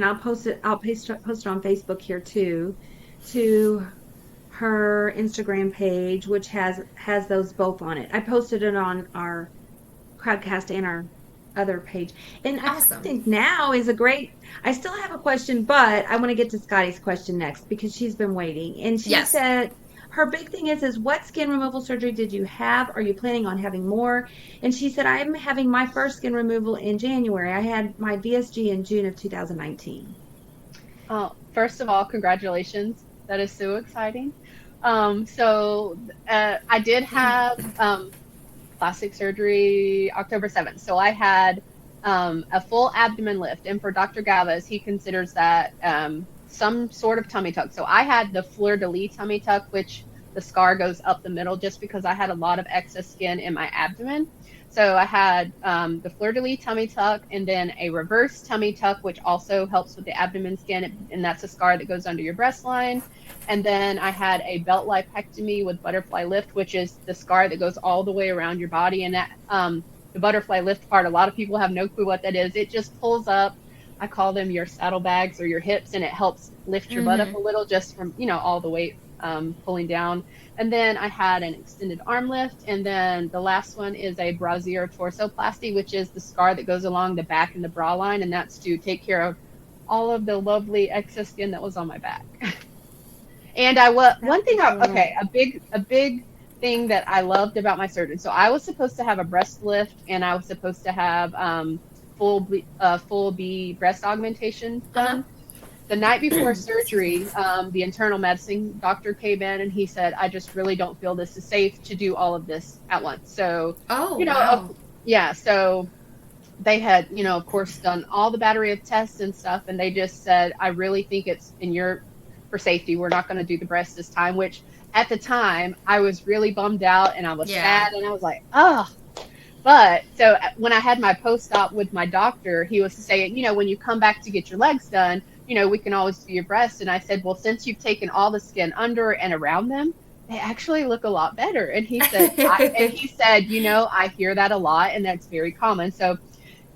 I'll post it on Facebook here too, to her Instagram page, which has those both on it. I posted it on our Crowdcast and our other page. And awesome. I think now is I still have a question, but I want to get to Scotty's question next because she's been waiting. And she said her big thing is what skin removal surgery did you have? Are you planning on having more? And she said, I'm having my first skin removal in January. I had my VSG in June of 2019. First of all, congratulations. That is so exciting. I did have plastic surgery October 7th. So I had a full abdomen lift. And for Dr. Galvez, he considers that some sort of tummy tuck. So I had the fleur-de-lis tummy tuck, which the scar goes up the middle just because I had a lot of excess skin in my abdomen. So I had the fleur-de-lis tummy tuck and then a reverse tummy tuck, which also helps with the abdomen skin. And that's a scar that goes under your breast line. And then I had a belt lipectomy with butterfly lift, which is the scar that goes all the way around your body. And that the butterfly lift part, a lot of people have no clue what that is. It just pulls up. I call them your saddlebags or your hips, and it helps lift your butt up a little just from, all the weight pulling down. And then I had an extended arm lift. And then the last one is a brassiere torsoplasty, which is the scar that goes along the back and the bra line. And that's to take care of all of the lovely excess skin that was on my back. And a big thing that I loved about my surgeon. So I was supposed to have a breast lift and I was supposed to have full B breast augmentation done. the night before surgery, the internal medicine doctor came in and he said, I just really don't feel this is safe to do all of this at once. So, Oh, you know, wow. yeah, so they had, you know, of course, done all the battery of tests and stuff. And they just said, I really think it's for safety. We're not going to do the breast this time, which at the time I was really bummed out and I was Yeah. sad and I was like, oh. But so when I had my post-op with my doctor, he was saying, you know, when you come back to get your legs done, you know, we can always do your breasts. And I said, well, since you've taken all the skin under and around them, they actually look a lot better. And he said, you know, I hear that a lot, and that's very common. So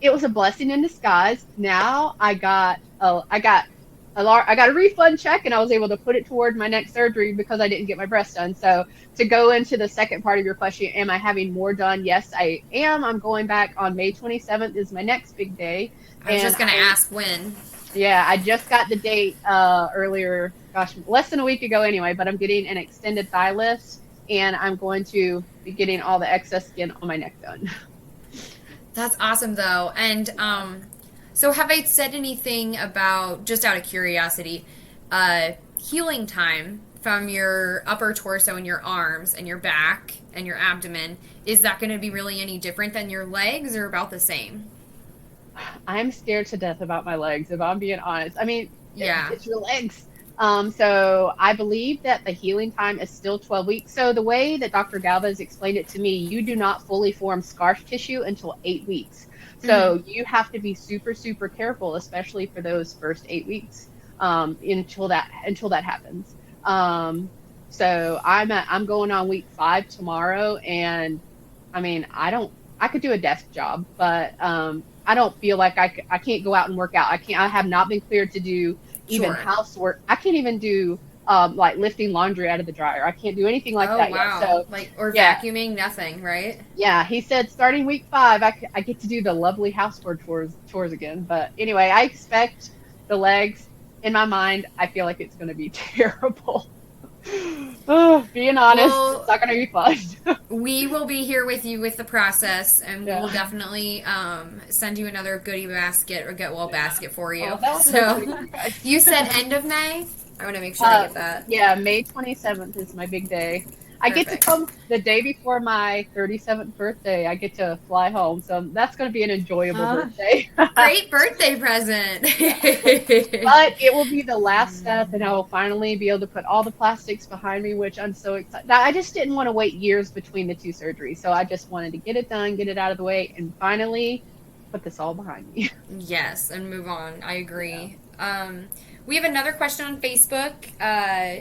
it was a blessing in disguise. Now I got a refund check, and I was able to put it toward my next surgery because I didn't get my breast done. So to go into the second part of your question, am I having more done? Yes, I am. I'm going back on May 27th is my next big day. I was just going to ask when. Yeah, I just got the date earlier, gosh, less than a week ago anyway, but I'm getting an extended thigh lift, and I'm going to be getting all the excess skin on my neck done. That's awesome, though. And so have I said anything about, just out of curiosity, healing time from your upper torso and your arms and your back and your abdomen? Is that going to be really any different than your legs, or about the same? I'm scared to death about my legs, if I'm being honest. I mean, Yeah. it's your legs. So I believe that the healing time is still 12 weeks. So the way that Dr. Galvez explained it to me, you do not fully form scar tissue until 8 weeks. So you have to be super, super careful, especially for those first 8 weeks, until that happens. So I'm going on week 5 tomorrow, and I mean, I could do a desk job, but I don't feel like I can't go out and work out. I have not been cleared to do even housework. I can't even do like lifting laundry out of the dryer. I can't do anything like that wow. yet. So Vacuuming, nothing, right? Yeah, he said starting week 5, I get to do the lovely housework chores again. But anyway, I expect the legs. In my mind, I feel like it's going to be terrible. Being honest, it's not going to be fun. We will be here with you with the process, and we'll definitely send you another goodie basket or get well basket for you. So you said end of May? I want to make sure I get that. Yeah, May 27th is my big day. I get to come the day before my 37th birthday. I get to fly home, so that's going to be an enjoyable birthday. Great birthday present. But it will be the last step, and I will finally be able to put all the plastics behind me, which I'm so excited. I just didn't want to wait years between the 2 surgeries, so I just wanted to get it done, get it out of the way, and finally put this all behind me. Yes, and move on. I agree. We have another question on Facebook.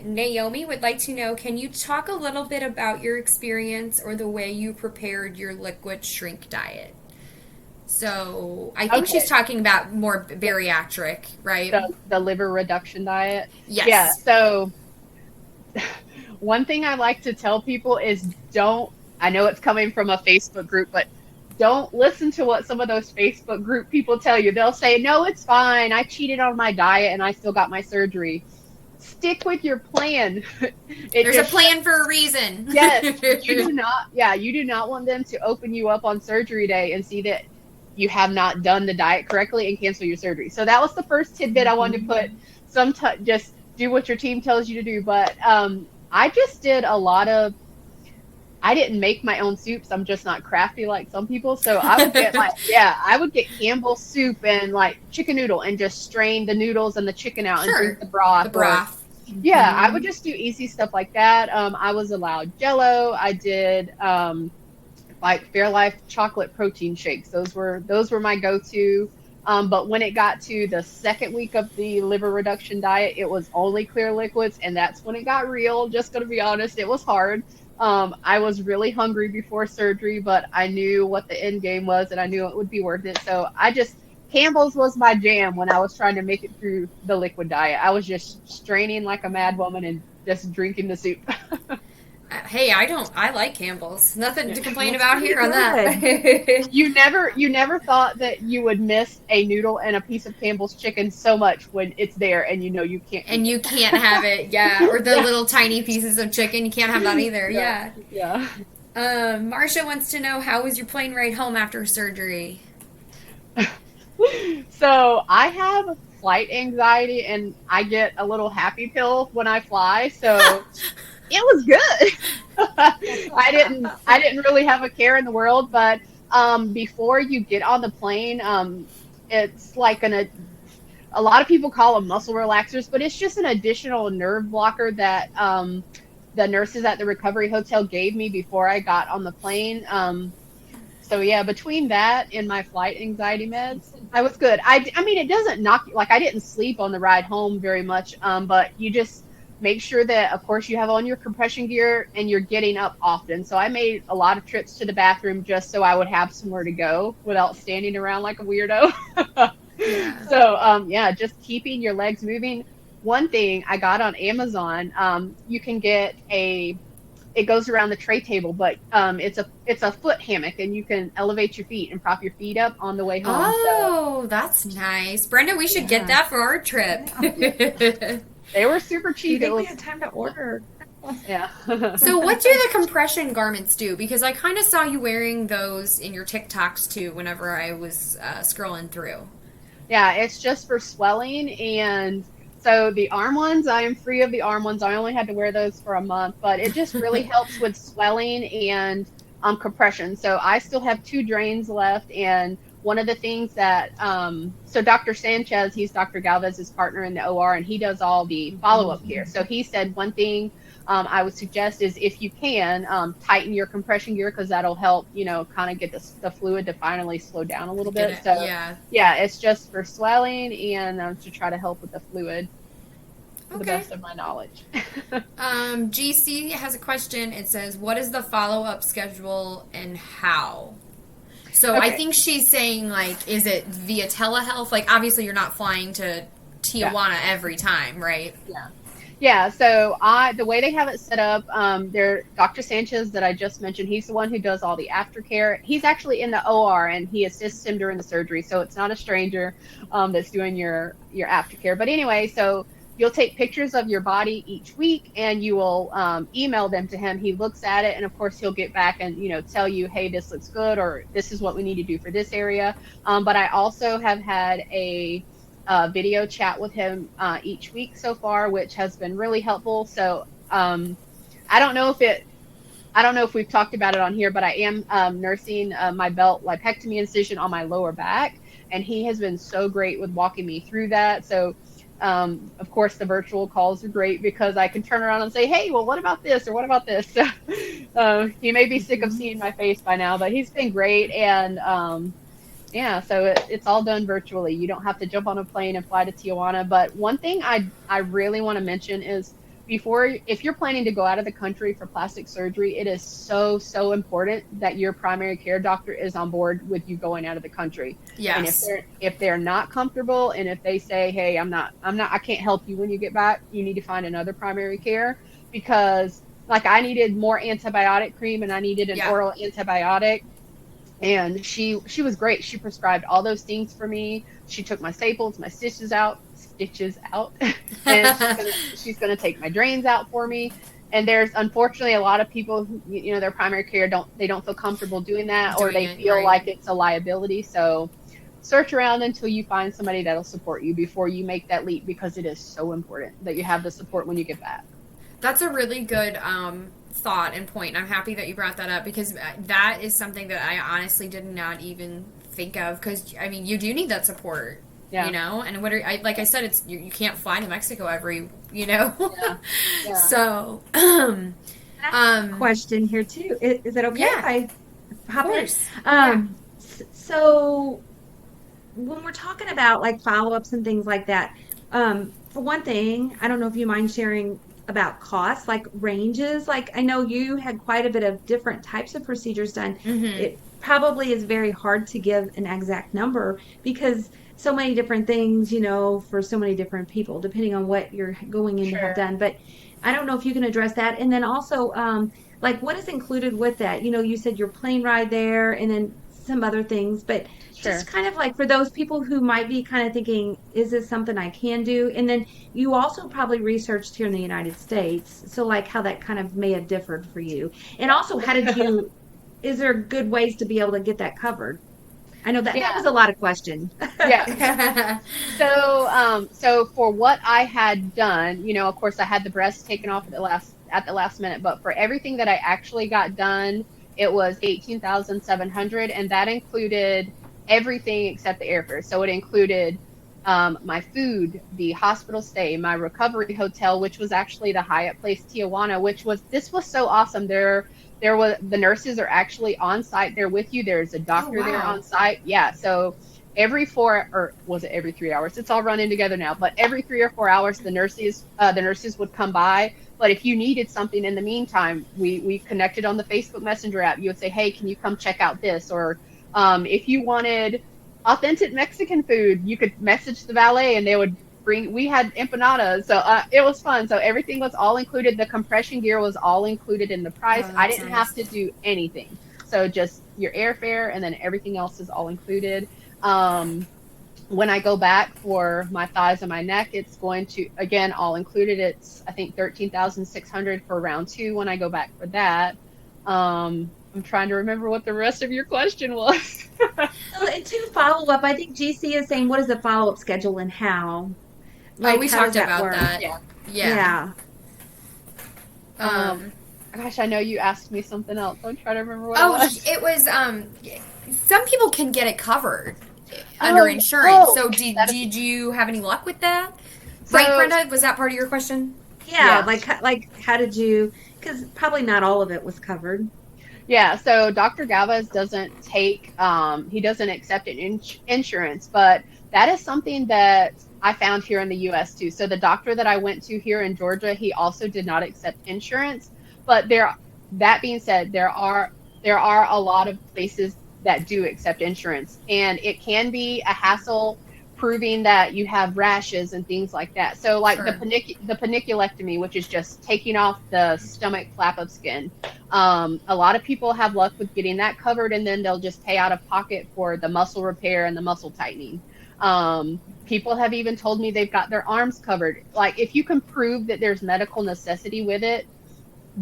Naomi would like to know, can you talk a little bit about your experience or the way you prepared your liquid shrink diet? So I think she's talking about more bariatric, right? The liver reduction diet? Yes. Yeah, so one thing I like to tell people is I know it's coming from a Facebook group, but don't listen to what some of those Facebook group people tell you. They'll say, no, it's fine. I cheated on my diet and I still got my surgery. Stick with your plan. There's a plan for a reason. Yes. You do not want them to open you up on surgery day and see that you have not done the diet correctly and cancel your surgery. So that was the first tidbit I wanted to put. Just do what your team tells you to do. But I just did a lot of, I didn't make my own soups. I'm just not crafty like some people. So I would get I would get Campbell's soup and like chicken noodle and just strain the noodles and the chicken out and drink the broth. I would just do easy stuff like that. I was allowed Jell-O. I did like Fairlife chocolate protein shakes. Those were my go-to. But when it got to the second week of the liver reduction diet, it was only clear liquids, and that's when it got real. Just gonna be honest, it was hard. I was really hungry before surgery, but I knew what the end game was, and I knew it would be worth it. So Campbell's was my jam when I was trying to make it through the liquid diet. I was just straining like a mad woman and just drinking the soup. Hey, I like Campbell's. Nothing to complain about here on that. You never thought that you would miss a noodle and a piece of Campbell's chicken so much when it's there and you know you can't. And you can't have it, yeah. Or the little tiny pieces of chicken, you can't have that either, yeah. Marcia wants to know, how was your plane ride home after surgery? So I have flight anxiety, and I get a little happy pill when I fly, so it was good. I didn't really have a care in the world, but before you get on the plane, it's like a lot of people call them muscle relaxers, but it's just an additional nerve blocker that the nurses at the recovery hotel gave me before I got on the plane. So yeah, between that and my flight anxiety meds, I was good. I mean, it doesn't knock you, like I didn't sleep on the ride home very much, but you just make sure that, of course, you have on your compression gear and you're getting up often. So I made a lot of trips to the bathroom just so I would have somewhere to go without standing around like a weirdo. Yeah. So yeah, just keeping your legs moving. One thing I got on Amazon, you can get it goes around the tray table, but it's a foot hammock, and you can elevate your feet and prop your feet up on the way home. Oh, that's nice. Brenda, we should get that for our trip. They were super I cheap. think we have time to order. Yeah. So what do the compression garments do? Because I kind of saw you wearing those in your TikToks too whenever I was scrolling through. Yeah, it's just for swelling. And so the arm ones, I am free of the arm ones. I only had to wear those for a month, but it just really helps with swelling and compression. So I still have 2 drains left. And one of the things that, so Dr. Sanchez, he's Dr. Galvez's partner in the OR, and he does all the follow-up care. So he said one thing I would suggest is, if you can, tighten your compression gear, because that'll help, kind of get the fluid to finally slow down a little bit. So yeah, it's just for swelling and to try to help with the fluid. To the best of my knowledge. GC has a question. It says, what is the follow-up schedule and how? So I think she's saying, like, is it via telehealth? Like, obviously you're not flying to Tijuana every time, right? Yeah. Yeah, so the way they have it set up, Dr. Sanchez that I just mentioned, he's the one who does all the aftercare. He's actually in the OR, and he assists him during the surgery, so it's not a stranger that's doing your aftercare. But anyway, so you'll take pictures of your body each week, and you will email them to him. He looks at it, and of course he'll get back and tell you, hey, this looks good, or this is what we need to do for this area. But I also have had a video chat with him each week so far, which has been really helpful. So I don't know if we've talked about it on here, but I am nursing my belt lipectomy incision on my lower back, and he has been so great with walking me through that. So of course the virtual calls are great because I can turn around and say, hey, well, what about this, or what about this? So he may be sick of seeing my face by now, but he's been great. And yeah, so it's all done virtually. You don't have to jump on a plane and fly to Tijuana. But one thing I really want to mention is, if you're planning to go out of the country for plastic surgery, it is so important that your primary care doctor is on board with you going out of the country. Yes. And if they're not comfortable, and if they say, hey, I can't help you when you get back, you need to find another primary care, because like I needed more antibiotic cream and I needed an oral antibiotic. And she was great. She prescribed all those things for me. She took my staples, my stitches out, and she's gonna take my drains out for me. And there's unfortunately a lot of people who, their primary care don't feel comfortable doing that, or they feel like it's a liability. So search around until you find somebody that'll support you before you make that leap, because it is so important that you have the support when you get back. That's a really good thought and point. I'm happy that you brought that up, because that is something that I honestly did not even think of, because I mean, you do need that support. And like I said, it's you can't fly to Mexico every. So question here too. Is it okay if I hop in? So when we're talking about like follow-ups and things like that, for one thing, I don't know if you mind sharing about costs, like ranges. Like I know you had quite a bit of different types of procedures done. It probably is very hard to give an exact number, because so many different things, for so many different people, depending on what you're going in to have done. But I don't know if you can address that. And then also, like, what is included with that? You said your plane ride there, and then some other things, but just kind of like for those people who might be kind of thinking, is this something I can do? And then you also probably researched here in the United States, so like how that kind of may have differed for you. And also, how did you, is there good ways to be able to get that covered? I know that Yeah. was a lot of questions. Yeah. So for what I had done, of course I had the breast taken off at the last minute, but for everything that I actually got done, it was 18,700, and that included everything except the airfare. So it included my food, the hospital stay, my recovery hotel, which was actually the Hyatt Place Tijuana, this was so awesome. There was the nurses are actually on site there with you. There's a doctor there wow. on site. Yeah. So every 4, or was it every 3 hours? It's all running together now, but every 3 or 4 hours, the nurses would come by. But if you needed something in the meantime, we connected on the Facebook Messenger app. You would say, hey, can you come check out this? Or if you wanted authentic Mexican food, you could message the valet and they would we had empanadas. So it was fun. So everything was all included. The compression gear was all included in the price. Oh, I that's didn't nice. have to do anything. So just your airfare, and then everything else is all included. Um, when I go back for my thighs and my neck, it's going to, again, all included. It's, I think, 13,600 for round 2 when I go back for that. I'm trying to remember what the rest of your question was. So, and to follow up, I think GC is saying, what is the follow up schedule and how? Oh, Like, we how does talked that about work? that. Yeah. Yeah. Yeah. Um, Um, Gosh, I know you asked me something else. I'm trying to remember what it oh, was. it was, some people can get it covered under Oh, insurance. oh, So did you have any luck with that? Right, so Brenda? Was that part of your question? Yeah. yeah. Like, how did you? Because probably not all of it was covered. Yeah, so Dr. Galvez doesn't he doesn't accept insurance, but that is something that I found here in the US too. So the doctor that I went to here in Georgia, he also did not accept insurance. But that being said, there are a lot of places that do accept insurance, and it can be a hassle proving that you have rashes and things like that. So like Sure. the paniculectomy, which is just taking off the stomach flap of skin, a lot of people have luck with getting that covered, and then they'll just pay out of pocket for the muscle repair and the muscle tightening. People have even told me they've got their arms covered. Like, if you can prove that there's medical necessity with it,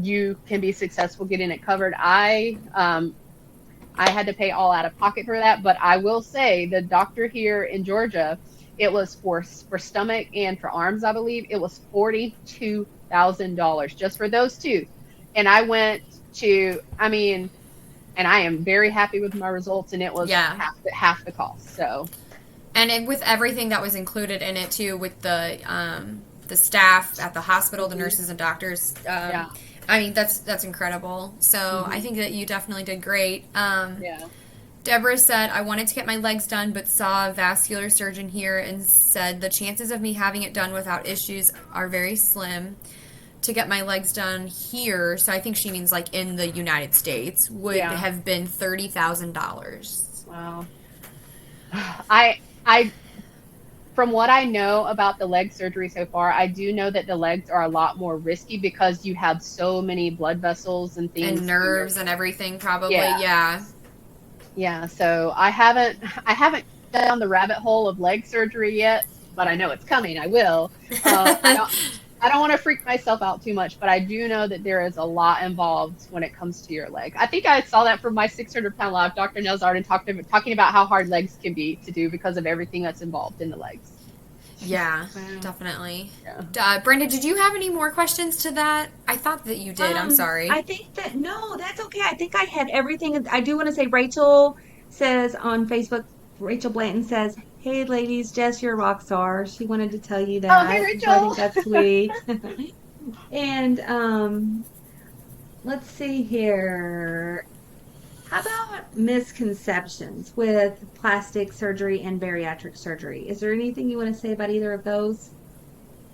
you can be successful getting it covered. I had to pay all out of pocket for that, but I will say the doctor here in Georgia, it was for stomach and for arms, I believe. It was $42,000 just for those two. And I went to, I mean, and I am very happy with my results, and it was Yeah. half the cost. So And with everything that was included in it too, with the staff at the hospital, the nurses and doctors. yeah, I mean, that's incredible. So I think that you definitely did great. yeah, Deborah said, I wanted to get my legs done, but saw a vascular surgeon here and said the chances of me having it done without issues are very slim. To get my legs done here, so I think she means like in the United States, would yeah. have been $30,000. Wow. I from what I know about the leg surgery so far, I do know that the legs are a lot more risky because you have so many blood vessels and things And in your, nerves and everything, probably. yeah. Yeah. Yeah, so I haven't down the rabbit hole of leg surgery yet, but I know it's coming. I will. I don't want to freak myself out too much, but I do know that there is a lot involved when it comes to your leg. I think I saw that from my 600-pound live, Dr. Nelzard, talking about how hard legs can be to do because of everything that's involved in the legs. Yeah, Wow. definitely. Yeah. Brenda, did you have any more questions to that? I thought that you did. I'm sorry. I think that no, that's okay. I think I had everything. I do want to say Rachel says on Facebook, Rachel Blanton says, "Hey ladies, Jess, you're a rock star." She wanted to tell you Oh, hey, that. So I Rachel. think that's sweet. And let's see here. How about misconceptions with plastic surgery and bariatric surgery? Is there anything you want to say about either of those?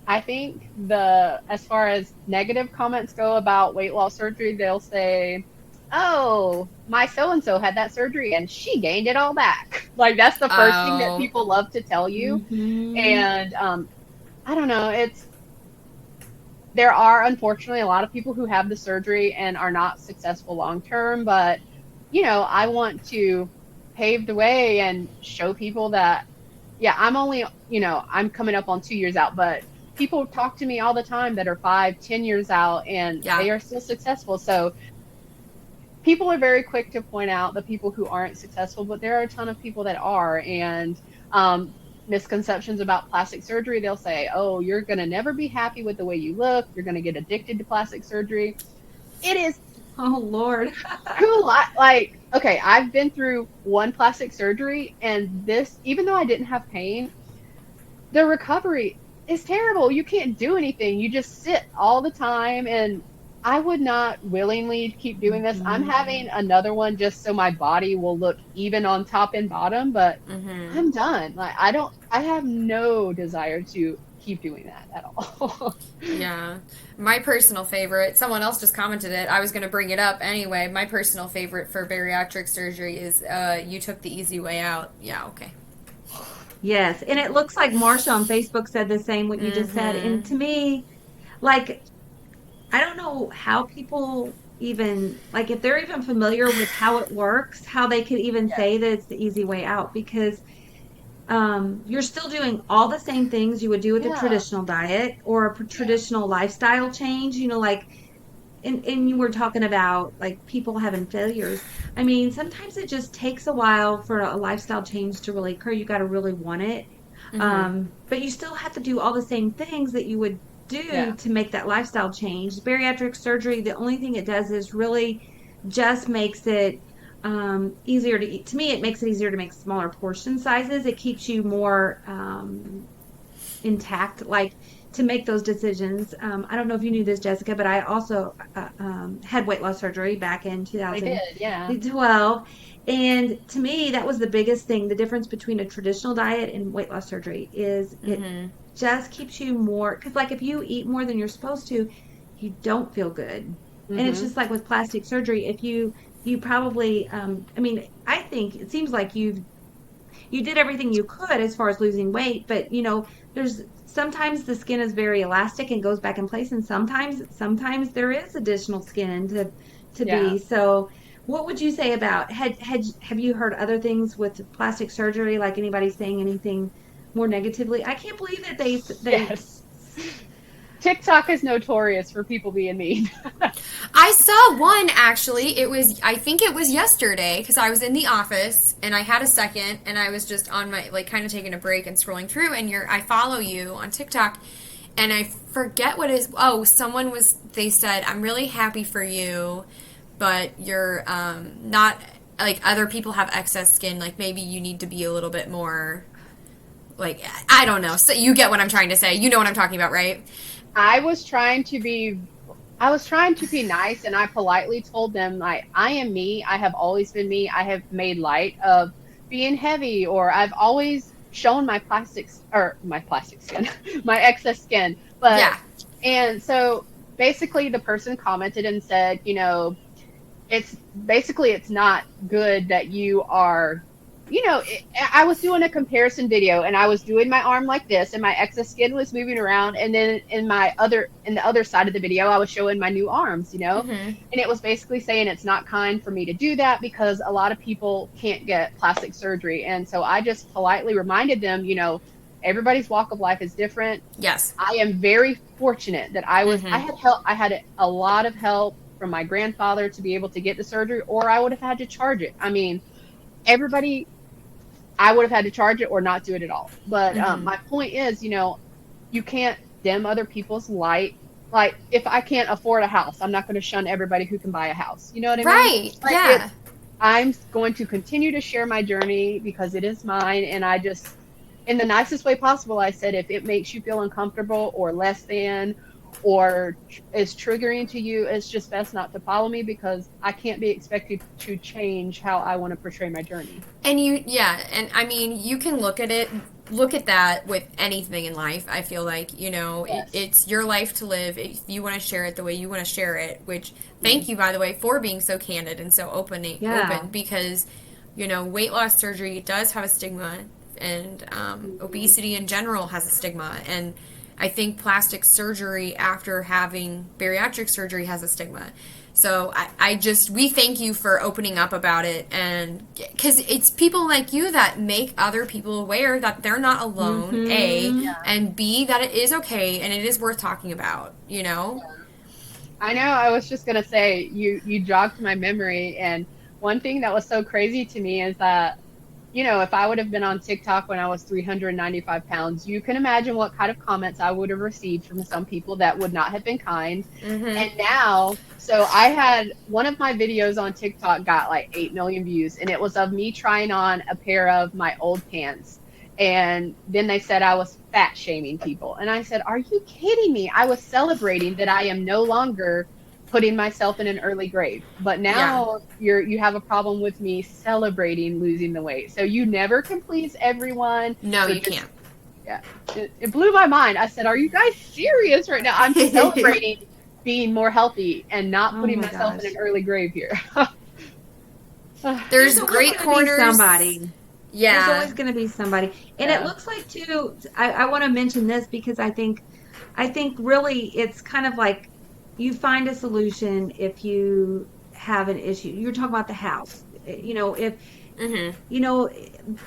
I think as far as negative comments go about weight loss surgery, they'll say, "Oh, my so and so had that surgery and she gained it all back." Like, that's the first thing that Oh, people love to tell you. Mm-hmm. And I don't know. There are unfortunately a lot of people who have the surgery and are not successful long term, but I want to pave the way and show people that, yeah, I'm coming up on 2 years out, but people talk to me all the time that are 5, 10 years out, and yeah. they are still successful. So people are very quick to point out the people who aren't successful, but there are a ton of people that are. And misconceptions about plastic surgery, they'll say, oh, you're going to never be happy with the way you look. You're going to get addicted to plastic surgery. It is Oh Lord. cool. Like, okay, I've been through one plastic surgery, and this, even though I didn't have pain, the recovery is terrible. You can't do anything. You just sit all the time, and I would not willingly keep doing this. I'm having another one just so my body will look even on top and bottom, but I'm done. Like, I have no desire to keep doing that at all. Yeah. My personal favorite, someone else just commented it. I was going to bring it up anyway. My personal favorite for bariatric surgery is you took the easy way out. Yeah, okay. Yes, and it looks like Marsha on Facebook said the same what you just said. And to me, like, I don't know how people even, like, if they're even familiar with how it works, how they could even say that it's the easy way out, because you're still doing all the same things you would do with a traditional diet or a traditional lifestyle change, you know, like, and you were talking about like people having failures. I mean, sometimes it just takes a while for a lifestyle change to really occur. You got to really want it. But you still have to do all the same things that you would do to make that lifestyle change. Bariatric surgery, the only thing it does is really just makes it easier to eat. To me, it makes it easier to make smaller portion sizes. It keeps you more intact, like to make those decisions. I don't know if you knew this, Jessica, but I also had weight loss surgery back in 2012. And to me, that was the biggest thing. The difference between a traditional diet and weight loss surgery is it just keeps you more, because like if you eat more than you're supposed to, you don't feel good. And it's just like with plastic surgery, if you probably, I mean, I think it seems like you did everything you could as far as losing weight, but you know, sometimes the skin is very elastic and goes back in place, and sometimes there is additional skin to be. So what would you say about, have you heard other things with plastic surgery, like anybody saying anything more negatively? I can't believe that they Yes. TikTok is notorious for people being mean. I saw one actually. I think it was yesterday, because I was in the office and I had a second and I was just on my, like, kind of taking a break and scrolling through, and I follow you on TikTok, and I forget what they said, I'm really happy for you, but you're not, like, other people have excess skin, like maybe you need to be a little bit more, like, I don't know. So you get what I'm trying to say. You know what I'm talking about, right? I was trying to be nice, and I politely told them, like, I am me. I have always been me. I have made light of being heavy, or I've always shown my plastic skin, my excess skin. But Yeah. And so basically the person commented and said, you know, it's not good that you are, you know, I was doing a comparison video, and I was doing my arm like this, and my excess skin was moving around, and then in the other side of the video, I was showing my new arms, you know, and it was basically saying it's not kind for me to do that because a lot of people can't get plastic surgery. And so I just politely reminded them, you know, everybody's walk of life is different. Yes. I am very fortunate that I had help. I had a lot of help from my grandfather to be able to get the surgery, or I would have had to charge it. I mean, I would have had to charge it or not do it at all. But my point is, you know, you can't dim other people's light. Like, if I can't afford a house, I'm not going to shun everybody who can buy a house. You know what I mean? Right. Like, yeah. I'm going to continue to share my journey because it is mine. And I just, in the nicest way possible, I said, if it makes you feel uncomfortable or less than, or is triggering to you, it's just best not to follow me, because I can't be expected to change how I want to portray my journey. And and I mean, you can look at that with anything in life. I feel like, you know, Yes. it's your life to live. If you want to share it the way you want to share it, which, thank you, by the way, for being so candid and so open, because, you know, weight loss surgery does have a stigma, and obesity in general has a stigma, and I think plastic surgery after having bariatric surgery has a stigma. So we thank you for opening up about it, and because it's people like you that make other people aware that they're not alone, A, and B, that it is okay and it is worth talking about, you know? I know. I was just gonna say you jogged my memory, and one thing that was so crazy to me is that, if I would have been on TikTok when I was 395 pounds, you can imagine what kind of comments I would have received from some people that would not have been kind. Mm-hmm. And now, so I had one of my videos on TikTok got like 8 million views, and it was of me trying on a pair of my old pants. And then they said I was fat shaming people. And I said, are you kidding me? I was celebrating that I am no longer putting myself in an early grave. But now you have a problem with me celebrating losing the weight. So you never can please everyone. No, So you can't. Yeah. It blew my mind. I said, are you guys serious right now? I'm celebrating being more healthy and not putting myself in an early grave here. There's great corners. Somebody. Yeah. There's always going to be somebody. And it looks like, too, I want to mention this because I think really it's kind of like you find a solution if you have an issue. You're talking about the house. If,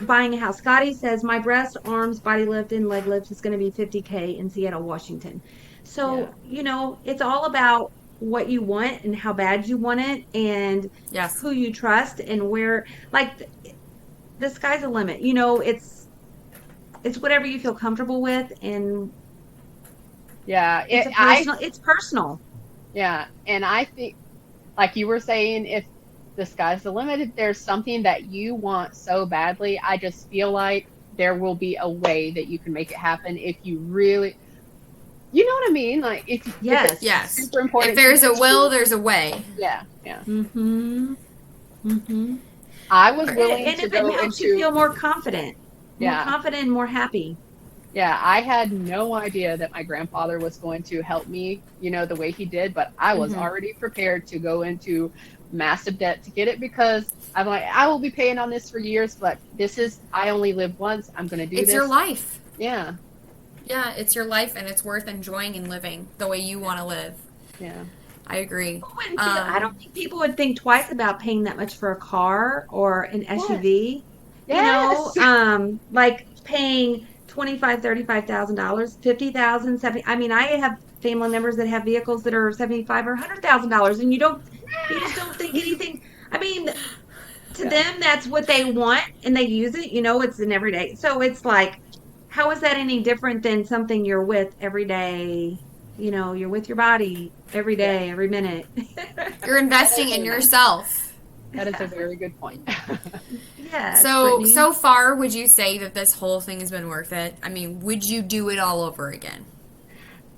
buying a house. Scotty says, my breast, arms, body lift, and leg lift is going to be $50K in Seattle, Washington. So, it's all about what you want and how bad you want it and who you trust and where, like, the sky's the limit. It's whatever you feel comfortable with, and it's personal. Yeah, and I think, like you were saying, if the sky's the limit, if there's something that you want so badly, I just feel like there will be a way that you can make it happen if you really, you know what I mean? Like, if it's super important. If there's a will, there's a way. Yeah. Mm-hmm. Mm-hmm. I was willing and to if go it helps into you feel more confident, and more happy. Yeah, I had no idea that my grandfather was going to help me, the way he did, but I was already prepared to go into massive debt to get it because I'm like, I will be paying on this for years, but I only live once. I'm going to do this. It's your life. Yeah. Yeah, it's your life, and it's worth enjoying and living the way you want to live. Yeah. I agree. I don't think people would think twice about paying that much for a car or an SUV. Yes. Like paying $25,000, $35,000, $50,000, $70,000. I mean, I have family members that have vehicles that are $75,000 or $100,000, and you just don't think anything. I mean, to them, that's what they want, and they use it. It's an everyday. So it's like, how is that any different than something you're with every day? You're with your body every day, every minute. You're investing in yourself. That is a very good point. Yeah. So far, would you say that this whole thing has been worth it? I mean, would you do it all over again?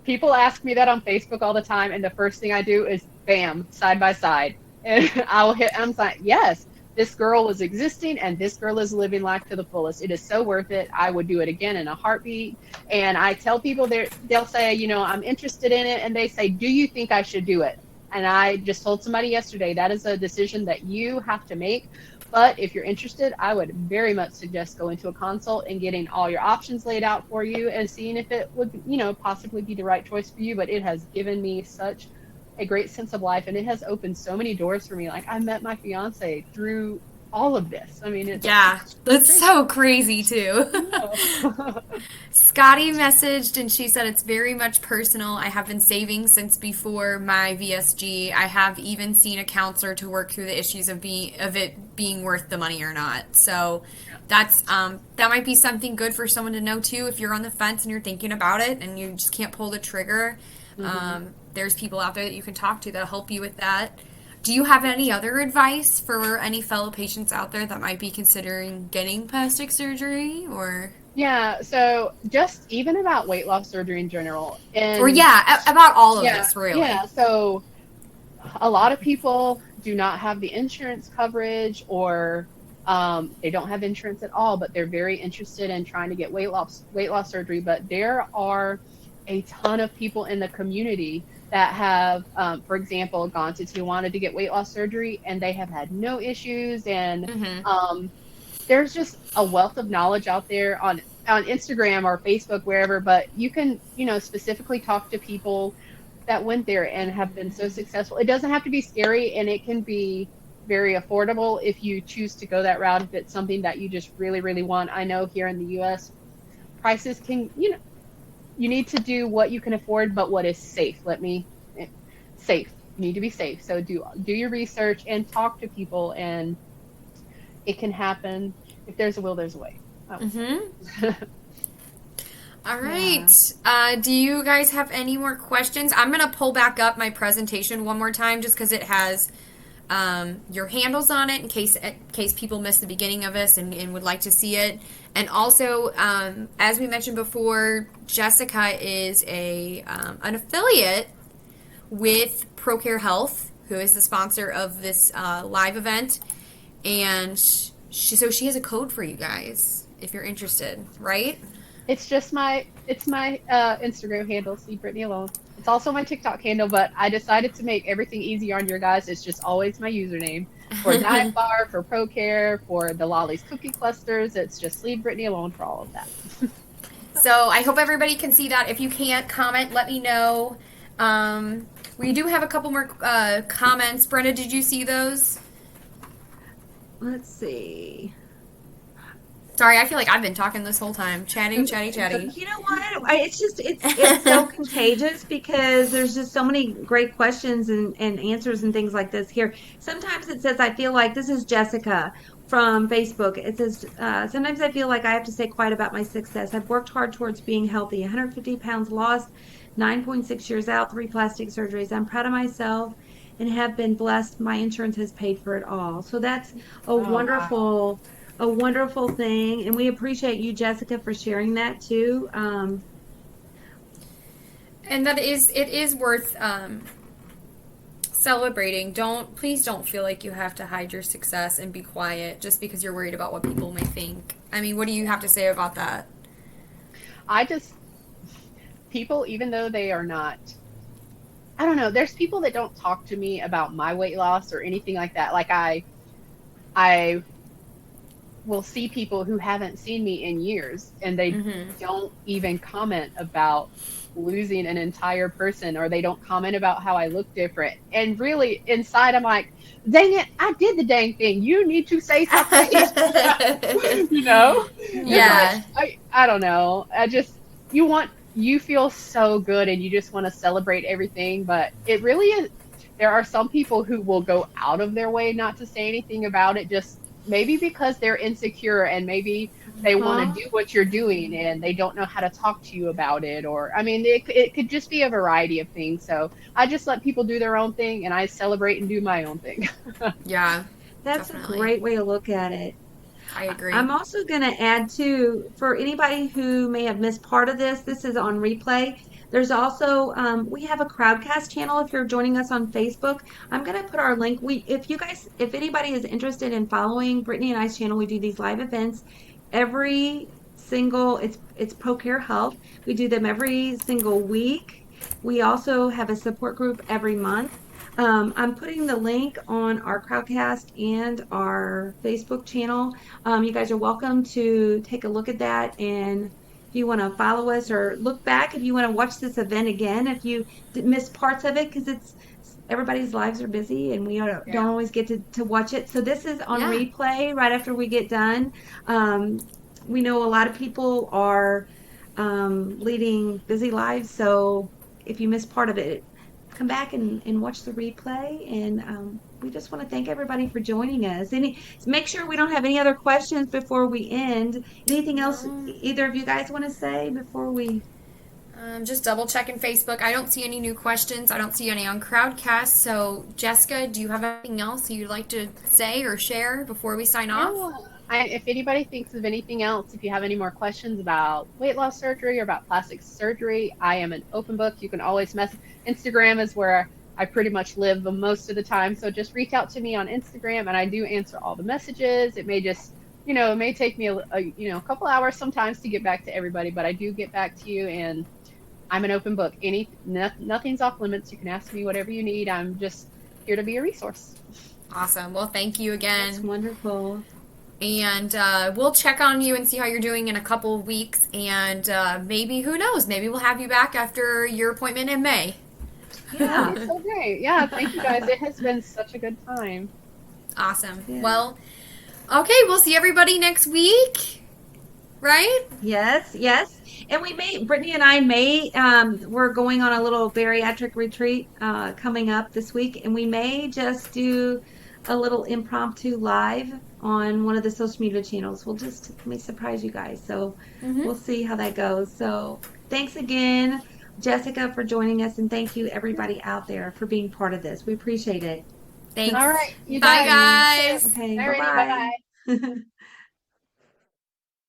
People ask me that on Facebook all the time, and the first thing I do is, bam, side by side. And I'm like, yes, this girl is existing, and this girl is living life to the fullest. It is so worth it. I would do it again in a heartbeat. And I tell people, they'll say, I'm interested in it, and they say, do you think I should do it? And I just told somebody yesterday, that is a decision that you have to make. But if you're interested, I would very much suggest going to a consult and getting all your options laid out for you and seeing if it would, possibly be the right choice for you. But it has given me such a great sense of life, and it has opened so many doors for me. Like, I met my fiance through all of this. I mean, that's so crazy too. Scotty messaged and she said it's very much personal. I have been saving since before my VSG. I have even seen a counselor to work through the issues of it being worth the money or not. So that's that might be something good for someone to know too. If you're on the fence and you're thinking about it and you just can't pull the trigger, there's people out there that you can talk to that'll help you with that. Do you have any other advice for any fellow patients out there that might be considering getting plastic surgery or? Yeah, so just even about weight loss surgery in general. About all of this, really. Yeah, so a lot of people do not have the insurance coverage or they don't have insurance at all, but they're very interested in trying to get weight loss surgery. But there are a ton of people in the community that have, for example, gone to Tijuana to get weight loss surgery, and they have had no issues. And there's just a wealth of knowledge out there on Instagram or Facebook, wherever. But you can, specifically talk to people that went there and have been so successful. It doesn't have to be scary, and it can be very affordable if you choose to go that route. If it's something that you just really, really want. I know here in the U.S., prices can, you need to do what you can afford, but what is safe. safe. You need to be safe. So do your research and talk to people, and it can happen. If there's a will, there's a way. All right. Do you guys have any more questions? I'm going to pull back up my presentation one more time just because it has your handles on it in case people missed the beginning of this and would like to see it. And also, as we mentioned before, Jessica is an affiliate with ProCare Health, who is the sponsor of this live event. And she has a code for you guys if you're interested, right? It's just my Instagram handle, sleevebritneyalone. It's also my TikTok handle, but I decided to make everything easier on your guys. It's just always my username. For Diet Bar, for ProCare, for the Lolly's Cookie Clusters, it's just Sleeve Brittany Alone for all of that. So I hope everybody can see that. If you can't comment, let me know. We do have a couple more comments. Brenda, did you see those? Let's see. Sorry, I feel like I've been talking this whole time. Chatty. You know what? It's so contagious because there's just so many great questions and answers and things like this here. Sometimes it says, I feel like, this is Jessica from Facebook. It says, sometimes I feel like I have to say quiet about my success. I've worked hard towards being healthy. 150 pounds lost, 9.6 years out, 3 plastic surgeries. I'm proud of myself and have been blessed. My insurance has paid for it all. So that's a wonderful... Wow. A wonderful thing, and we appreciate you, Jessica, for sharing that too. And it is worth celebrating. Please don't feel like you have to hide your success and be quiet just because you're worried about what people may think. I mean, what do you have to say about that? People, even though they are not, I don't know, there's people that don't talk to me about my weight loss or anything like that. Like I will see people who haven't seen me in years and they don't even comment about losing an entire person, or they don't comment about how I look different. And really inside I'm like, dang it, I did the dang thing. You need to say something. You know? Yeah. I don't know. You feel so good and you just want to celebrate everything, but it really is. There are some people who will go out of their way not to say anything about it, just maybe because they're insecure and maybe they want to do what you're doing and they don't know how to talk to you about it. Or, I mean, it could just be a variety of things. So I just let people do their own thing and I celebrate and do my own thing. Yeah, that's definitely a great way to look at it. I agree. I'm also going to add too, for anybody who may have missed part of this is on replay. There's also, we have a Crowdcast channel if you're joining us on Facebook. I'm going to put our link. If anybody is interested in following Brittany and I's channel, we do these live events every single, it's ProCare Health. We do them every single week. We also have a support group every month. I'm putting the link on our Crowdcast and our Facebook channel. You guys are welcome to take a look at that, and if you want to follow us or look back, if you want to watch this event again, if you missed parts of it, because everybody's lives are busy and we don't always get to watch it. So this is on replay right after we get done. We know a lot of people are leading busy lives, so if you missed part of it, come back and watch the replay. And we just want to thank everybody for joining us. Make sure we don't have any other questions before we end. Anything else either of you guys want to say before we... Just double checking Facebook. I don't see any new questions. I don't see any on Crowdcast. So, Jessica, do you have anything else you'd like to say or share before we sign off? If anybody thinks of anything else, if you have any more questions about weight loss surgery or about plastic surgery, I am an open book. You can always message. Instagram is where I pretty much live most of the time. So just reach out to me on Instagram and I do answer all the messages. It may just, it may take me a couple hours sometimes to get back to everybody, but I do get back to you, and I'm an open book. Nothing's off limits. You can ask me whatever you need. I'm just here to be a resource. Awesome. Well, thank you again. That's wonderful. And we'll check on you and see how you're doing in a couple of weeks. And maybe, who knows, maybe we'll have you back after your appointment in May. Yeah, it's so great. Yeah, thank you guys. It has been such a good time. Awesome. Yeah. Well, okay, we'll see everybody next week. right? Yes, yes. And Brittany and I we're going on a little bariatric retreat coming up this week, and we may just do a little impromptu live on one of the social media channels. May surprise you guys. So we'll see how that goes. So thanks again, Jessica, for joining us, and thank you everybody out there for being part of this. We appreciate it. Thanks. All right, you Bye, guys. Okay. guys. Okay, Alrighty, bye. bye-bye.